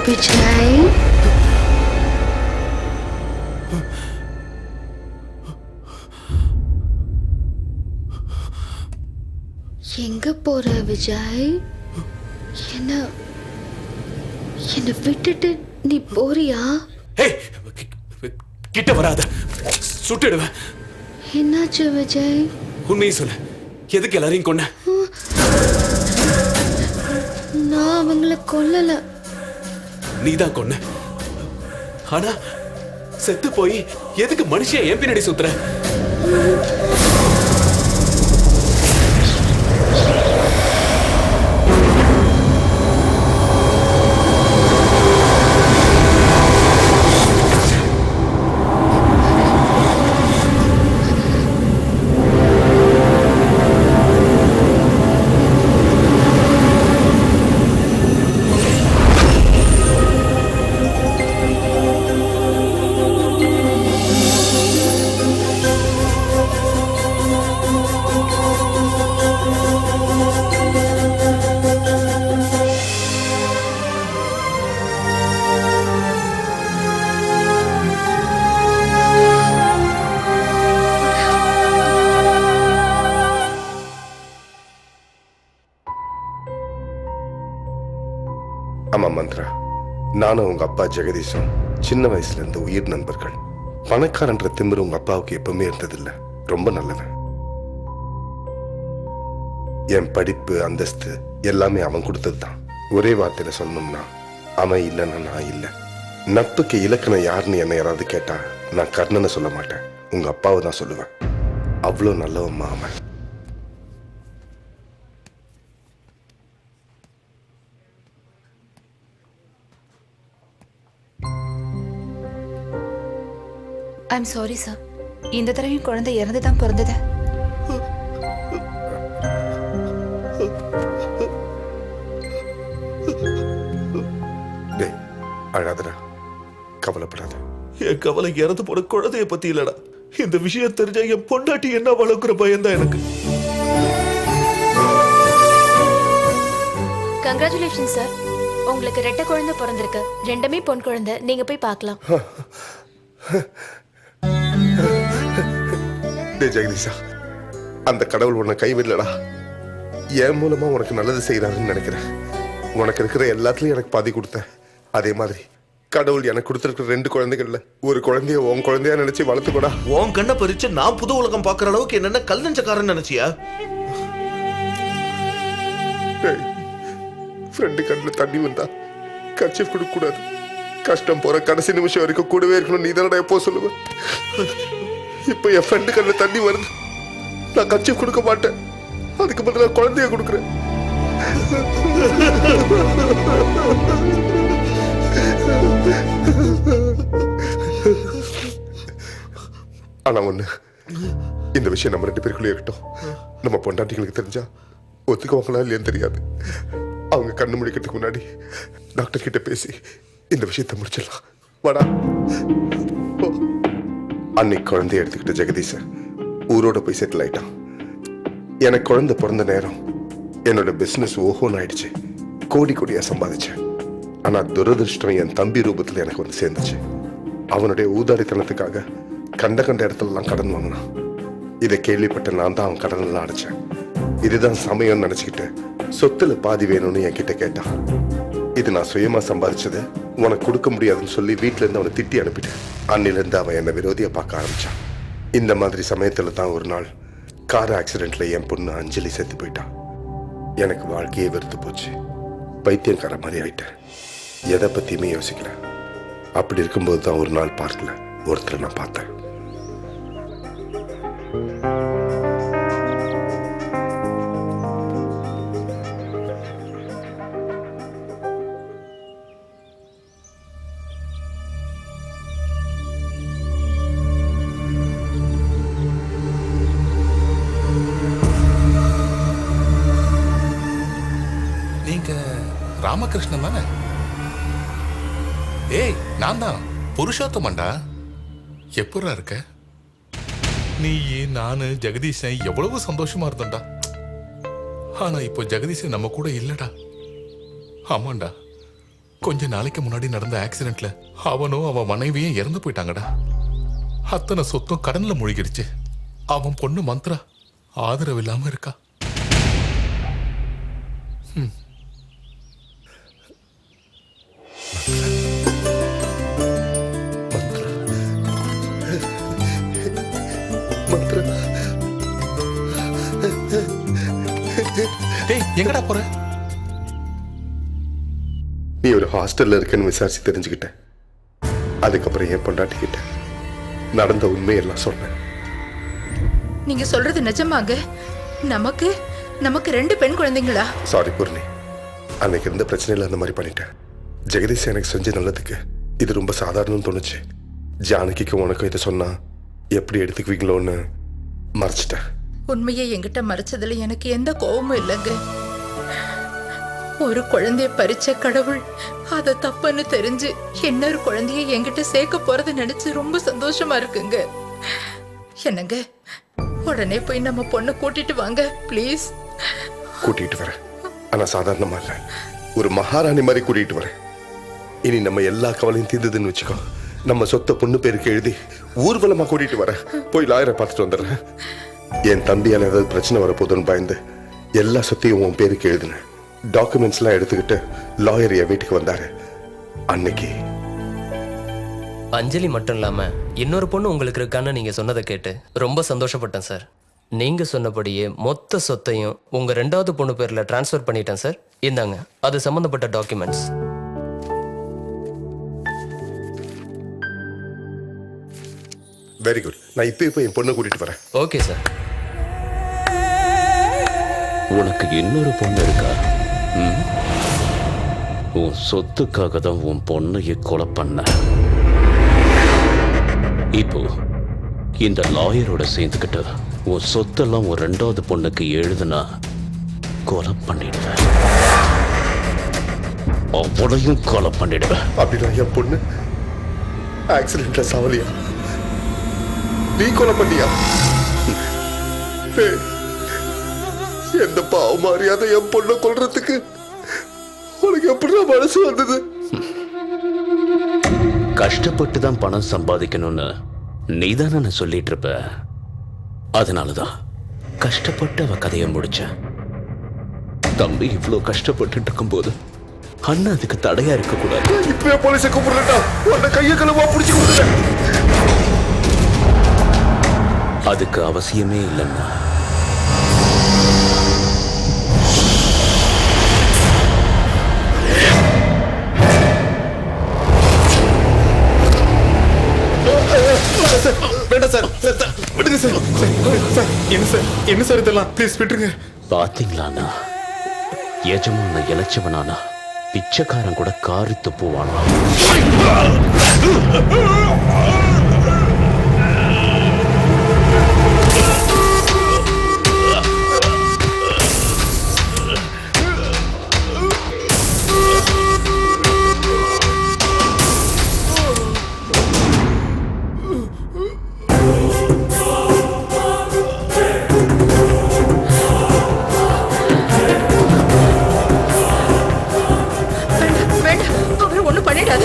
விஜய், எங்க போற விஜய்? என்ன விட்டுட்டு நீ போறியா? ஏய், கிட்ட வராத, சுட்டுடுவேன். என்னாச்சு விஜய்? உண்மையை சொல்லு, எதுக்கு எல்லாரையும் கொன்ன? நான் அவங்கள கொல்லல. நீதான் கொன்ன. ஆனா செத்து போய் எதுக்கு மனுஷன் என் பின்னாடி சுத்துற? ஆமா மந்த்ரா, நானும் உங்க அப்பா ஜெகதீஷும் சின்ன வயசுல இருந்து உயிர் நண்பர்கள். பணக்காரன்ற திமிரு உங்க அப்பாவுக்கு எப்பவுமே இருந்ததில்லை. ரொம்ப நல்லவன். என் படிப்பு, அந்தஸ்து எல்லாமே அவன் கொடுத்ததுதான். ஒரே வார்த்தையில சொல்லணும்னா அவன் இல்லைன்னா நான் இல்லை. நட்புக்கு இலக்கணம் யாருன்னு என்ன யாராவது கேட்டா நான் கர்ணனை சொல்ல மாட்டேன், உங்க அப்பாவை தான் சொல்லுவேன். அவ்வளோ நல்லவம்மா அவன். ஐம் சாரி சார், இந்த தடவையும் குழந்தை இறந்து தான் பிறந்தது. அழாதடா, கவலைப்படாத. என் கவலை இறந்து போன குழந்தைய பத்தி இல்லடா. இந்த விஷயம் தெரிஞ்சா என் பொண்டாட்டி என்ன வளர்க்குற பயம்தான் எனக்கு. கங்க்ராச்சுலேஷன் சார், உங்களுக்கு ரெட்டை குழந்தை பிறந்திருக்கு. ரெண்டுமே பொன் குழந்தை. நீங்க போய் பார்க்கலாம். டேய் ஜெகதீஷா, அந்த கடவுள் உன்னை கைவிடலடா. என் மூலமா உனக்கு நல்லது செய்யறாருன்னு நினைக்கிறேன். உனக்கு இருக்கிற எல்லாத்துலயும் எனக்கு பாதி கொடுத்தேன். அதே மாதிரி கடவுள் எனக்கு கொடுத்துருக்கிற 2 குழந்தைகள்ல ஒரு குழந்தைய உன் குழந்தையா நினைச்சு வளர்த்துக்கூடா. உன் கண்ணை பறிச்சு நான் புது உலகம் பார்க்குற அளவுக்கு என்னென்ன கல் நெஞ்சக்காரன் நினைச்சியா? ஃப்ரெண்டு கண்ணில் தண்ணி வந்தா கர்ச்சீஃப் கொடுக்க கூடாது. கஷ்டம் போற கடைசி நிமிஷம் வரைக்கும் கூடவே இருக்கணும். நீ தானடா எப்போ சொல்லுவேன். இப்போ என் ஃப்ரெண்டு கண்ணில் தண்ணி வருது. நான் கர்ச்சீஃப் கொடுக்க மாட்டேன். அதுக்கு பதிலாக குழந்தைய கொடுக்குறேன். ஆனா ஒண்ணு, இந்த விஷயம் நம்ம 2 பேருக்குள்ளே இருக்கட்டும். நம்ம பொண்டாட்டிகளுக்கு தெரிஞ்சா ஒத்துக்குவாங்களா இல்லையான்னு தெரியாது. அவங்க கண்ணு முடிக்கிறதுக்கு முன்னாடி டாக்டர் கிட்ட பேசி இந்த விஷயத்தை முடிச்சிடலாம். வாடா. அன்னைக்கு குழந்தைய எடுத்துக்கிட்ட ஜெகதீஷ ஊரோட போய் செட்டில் ஆயிட்டான். எனக்கு குழந்தை பிறந்த நேரம் என்னோட பிசினஸ் ஓஹோன்னு ஆயிடுச்சு. கோடி கோடியா சம்பாதிச்சேன். ஆனா துரதிருஷ்டம் என் தம்பி ரூபத்துல எனக்கு வந்து சேர்ந்துச்சு. அவனுடைய ஊதாரித்தனத்துக்காக கண்ட இடத்துலலாம் கடன் வாங்கினான். இதை கேள்விப்பட்ட நான் தான் அவன் கடன் எல்லாம் அடைச்சேன். இதுதான் சமயம்னு நினைச்சுக்கிட்டு சொத்துல பாதி வேணும்னு என்கிட்ட கேட்டான். இது நான் சுயமா சம்பாதிச்சது, உனக்கு கொடுக்க முடியாதுன்னு சொல்லி வீட்டுல இருந்து அவனை திட்டி அனுப்பிட்டேன். அன்னிலிருந்து அவன் என்னை விரோதியா பார்க்க ஆரம்பிச்சான். இந்த மாதிரி சமயத்துல தான் ஒரு நாள் கார் ஆக்சிடென்ட்ல என் பொண்ணு அஞ்சலி செத்து போயிட்டான். எனக்கு வாழ்க்கையே வெறுத்து போச்சு. பைத்தியக்கார மாதிரி ஆயிட்டேன். எதை பத்தியுமே யோசிக்கல. அப்படி இருக்கும்போது தான் ஒரு நாள் பார்க்கல ஒருத்தரை நான் பார்த்தேன். ராமகிருஷ்ணன் தானே? ஏய், நான் தான் புருஷோத்தமன்டா. எப்படா இருக்க? நீ, நானு, ஜெகதீஷன் எவ்வளவு சந்தோஷமா இருந்தோம்டா. ஆனா இப்போ ஜெகதீஷன் நம்ம கூட இல்லடா. ஆமாண்டா, கொஞ்ச நாளைக்கு முன்னாடி நடந்த ஆக்சிடென்ட்ல அவனும் அவன் மனைவியும் இறந்து போயிட்டாங்கடா. அத்தனை சொத்தும் கடன்ல மூழ்கிடுச்சு. அவன் பொண்ணு மந்த்ரா ஆதரவு இல்லாம இருக்கா. எங்கடா போற? நீ ஒரு ஹாஸ்டல்ல இருக்கன்னு விசாரிச்சு தெரிஞ்சுக்கிட்டேன். அதுக்கப்புறம் என் பொண்டாட்டி கிட்ட நடந்த உண்மையெல்லாம் சொன்னேன். நீங்க சொல்றது நிஜமாங்க? நமக்கு 2 பெண் குழந்தைங்களா? சாரி பூர்ணி, அன்னைக்கு இருந்த பிரச்சனையில அந்த மாதிரி பண்ணிட்டேன். ஜெகதீஷ் எனக்கு செஞ்ச நல்லதுக்கு இது ரொம்ப சாதாரணம்னு தோணுச்சு. ஜானகிக்கும் உனக்கும் இதை சொன்னா எப்படி எடுத்துக்குவீங்களோன்னு மறைச்சிட்டேன். உண்மையை என்கிட்ட மறைச்சதுல எனக்கு எந்த கோபமும் இல்லைங்க. ஒரு குழந்தைய பறிச்ச கடவுள் அத தப்புன்னு தெரிஞ்சு இன்னொரு குழந்தைய என்கிட்ட சேர்க்க போறதை நினைச்சு ரொம்ப சந்தோஷமா இருக்குங்க. என்னங்க, உடனே போய் நம்ம பொண்ணை கூட்டிட்டு வாங்க ப்ளீஸ். கூட்டிட்டு வரேன். ஆனா சாதாரணமா இல்ல, ஒரு மகாராணி மாதிரி கூட்டிட்டு வரேன். இனி நம்ம எல்லா கவலையும் தீர்ந்ததுன்னு வச்சுக்கோ. நம்ம சொத்தை பொண்ணு பேருக்கு எழுதி ஊர்வலமா கூட்டிட்டு வரேன். போய் லாயரை பார்த்துட்டு வந்துடுறேன். என் தம்பியால ஏதாவது பிரச்சனை வரப்போதுன்னு பயந்து எல்லா சொத்தையும் உன் பேருக்கு எழுதினேன். டாக்குமெண்ட்ஸ் எல்லாம் எடுத்துக்கிட்டு லாயர் என் வீட்டுக்கு வந்தாரு. அன்னைக்கு அஞ்சலி மட்டும் இல்லாம இன்னொரு பொண்ணு உங்களுக்கு இருக்கான்னு நீங்க சொன்னதை கேட்டு ரொம்ப சந்தோஷப்பட்டேன் சார். நீங்க சொன்னபடியே மொத்த சொத்தையும் உங்க 2வது பொண்ணு பேர்ல டிரான்ஸ்ஃபர் பண்ணிட்டேன் சார். இந்தாங்க, அது சம்பந்தப்பட்ட டாக்குமெண்ட்ஸ். Very good. நான் இப்போ என் பொண்ணை கூட்டிட்டு வரேன். Okay sir. உனக்கு இன்னொரு பொண்ணு இருக்கா? உன் சொத்துக்காக தான் உன் பொண்ணையை கொலை பண்ண. இப்போ இந்த லாயரோட சேர்ந்துக்கிட்டு உன் சொத்தெல்லாம் உன் 2வது பொண்ணுக்கு எழுதுனா கொலை பண்ணிடுவேன். அவளையும் கொலை பண்ணிடுவேன். அப்படின்னா என் பொண்ணு ஆக்சிடென்ட்ல சாவலியா? நீ கொலை பண்ணியா? டேய், எந்த பாவம் அறியாத என் பொண்ணை கொல்றதுக்கு உனக்கு எப்படி மனசு வந்தது? கஷ்டப்பட்டு தான் பணம் சம்பாதிக்கணும்னு நீதானே நான் சொல்லிட்டு இருப்ப. அதனாலதான் கஷ்டப்பட்டு அவ கதையை முடிச்சேன். தம்பி இவ்வளோ கஷ்டப்பட்டு இருக்கும்போது அண்ணா அதுக்கு தடையா இருக்க கூடாது. இப்பவே போலீஸை கூப்பிடுறா, உன்னை கையை கழுவா பிடிச்சி கொடுத்துட்டேன். அதுக்கு அவசியமே இல்லைன்னா வேண்டாம் சார், விடுங்க சார். என்ன சார் இதெல்லாம்? ப்ளீஸ் விட்டுருங்க. பாத்தீங்களாண்ணா, எஜமான இளைச்சவனானா பிச்சைக்காரன் கூட காரி துப்புவானா? வேண்டாம், அவரை ஒண்ணும் பண்ணிடாத.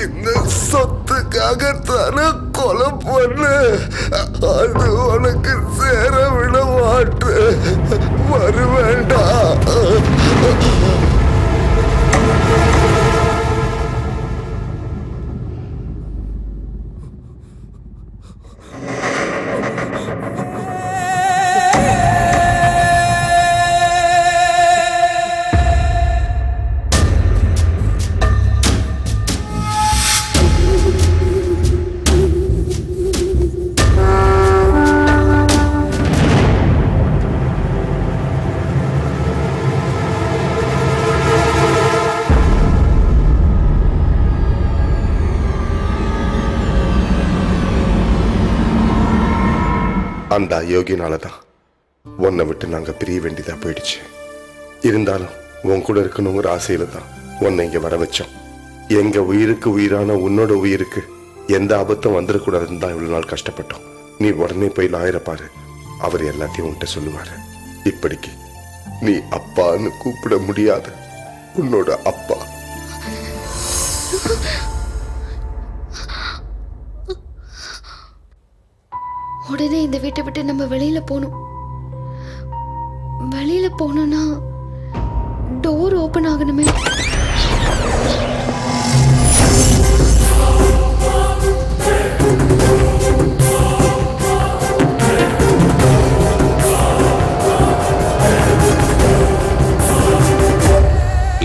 இந்த சொத்துக்காக தானே கொலை பண்ணு. அது உனக்கு சேர விட மாட்டேன். வருவேண்டா. அந்த அயோக்கியனாலதான் உன்னை விட்டு நாங்க பிரிய வேண்டியதா போயிடுச்சு. இருந்தாலும் உன் கூட இருக்கணுங்கிற ஆசையில தான் உன்னை இங்க வர வச்சோம். எங்க உயிருக்கு உயிரான உன்னோட உயிருக்கு எந்த ஆபத்தும் வந்துடக்கூடாதுன்னு தான் இவ்வளவு நாள் கஷ்டப்பட்டோம். நீ உடனே போய் லாயரை பாரு, அவர் எல்லாத்தையும் உன்கிட்ட சொல்லுவாரு. இப்படிக்கு நீ அப்பான்னு கூப்பிட முடியாத உன்னோட அப்பா. உடனே இந்த வீட்டை விட்டு நம்ம வெளியில போகணும். வெளியில போகணும்னா டோர் ஓபன் ஆகணுமே.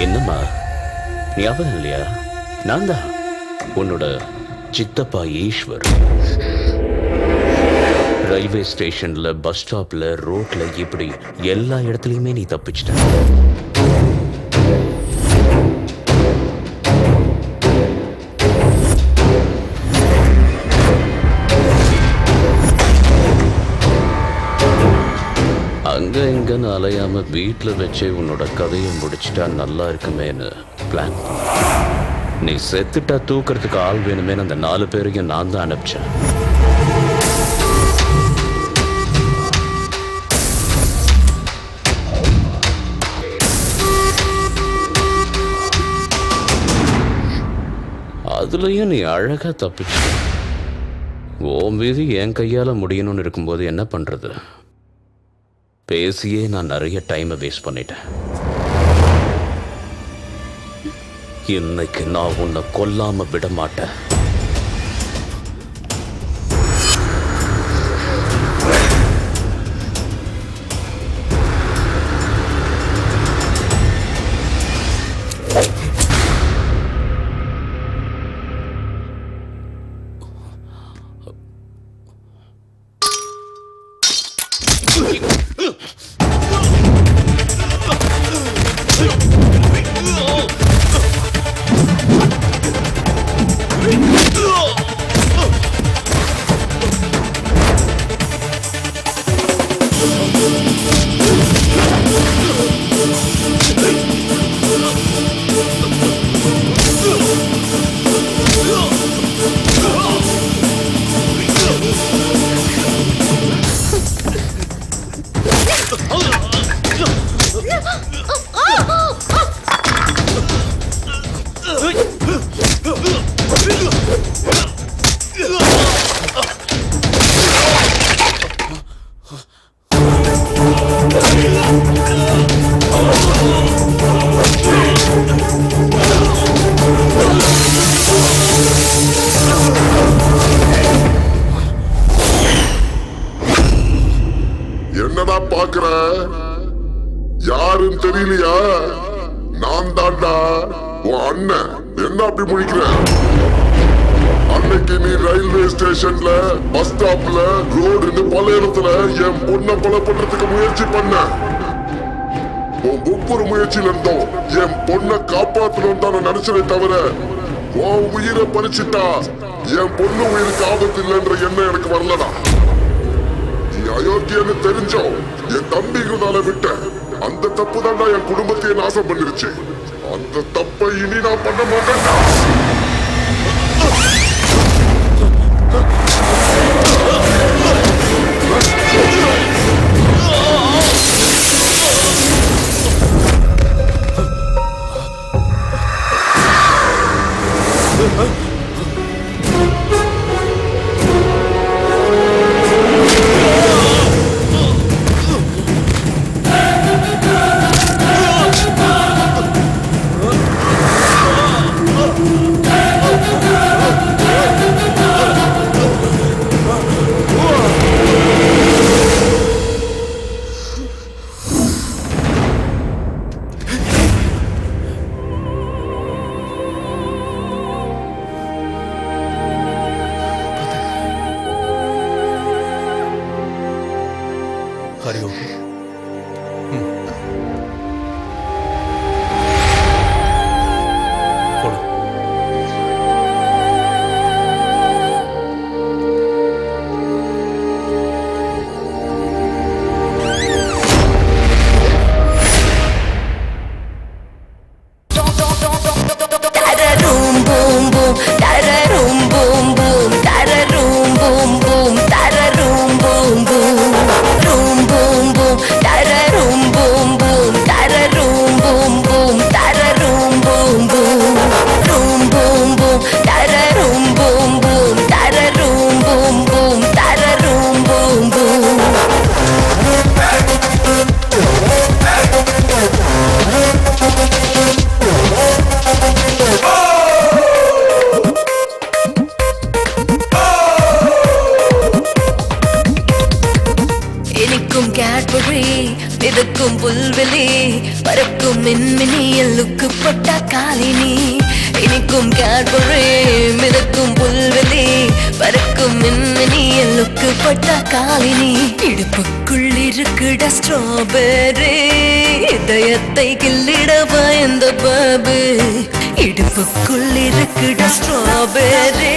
என்னம்மா ஞாபகம் இல்லையா? நான் தான் உன்னோட சித்தப்பா ஈஸ்வர். ரயில்வே ஸ்டேஷன்ல, பஸ் ஸ்டாப்ல, ரோட்ல, இப்படி எல்லா இடத்துலயுமே நீ தப்பிச்சிட்ட. அங்க இங்கன்னு அலையாம வீட்டுல வச்சே உன்னோட கதையை முடிச்சிட்டா நல்லா இருக்குமேன்னு பிளான். நீ செத்துட்டா தூக்கிறதுக்கு ஆள் வேணுமேன்னு அந்த 4 பேரையும் நான் தான் அனுப்பிச்சேன். அதுலயும் நீ அழகா தப்பிச்சு. உன் விதி என் கையால முடியணும்னு இருக்கும்போது என்ன பண்றது? பேசியே நான் நிறைய டைமை வேஸ்ட் பண்ணிட்டேன். இன்னைக்கு நான் உன்னை கொல்லாம விட மாட்டேன். என்னடா பாக்குற? யாருன்னு தெரியலையா? நான் தாண்டா உன் அண்ணன். என்ன அப்படி முடிக்கிற? அன்னைக்கு நீ ரயில்வே ஸ்டேஷன்ல, பஸ் ஸ்டாப்ல, ரோடுன்னு பல இடத்துல என் பொண்ணை கொலை பண்றதுக்கு முயற்சி பண்ண. உன் ஒவ்வொரு முயற்சியில இருந்தோம் என் பொண்ணை காப்பாற்றணும் தான் நான் நினைச்சதை தவிர உன் உயிரை பறிச்சுட்டா என் பொண்ணு உயிருக்கு ஆபத்து இல்லைன்ற எண்ணம் எனக்கு வரலடா. நீ அயோக்கியன்னு தெரிஞ்சோம் என் தம்பிங்கிறதால விட்ட. அந்த தப்பு தான்டா என் குடும்பத்தையே நாசம் பண்ணிருச்சு. அந்த தப்பை இனி நான் பண்ண மாட்டேன்டா. மிதக்கும் புல்வெளி பறக்கும் மின்மினியில் லுக்கு பட்ட காலினி இனிக்கும் கேட்பரே மிதக்கும் புல்வெளி பறக்கும் மின்மினியில் லுக்கு பட்ட காலினி இடுப்புக்குள் இருக்குட ஸ்ட்ராபெரி இதயத்தை கிள்ளிடவா இந்த பாபு இடுப்புக்குள் இருக்குட ஸ்ட்ராபெரி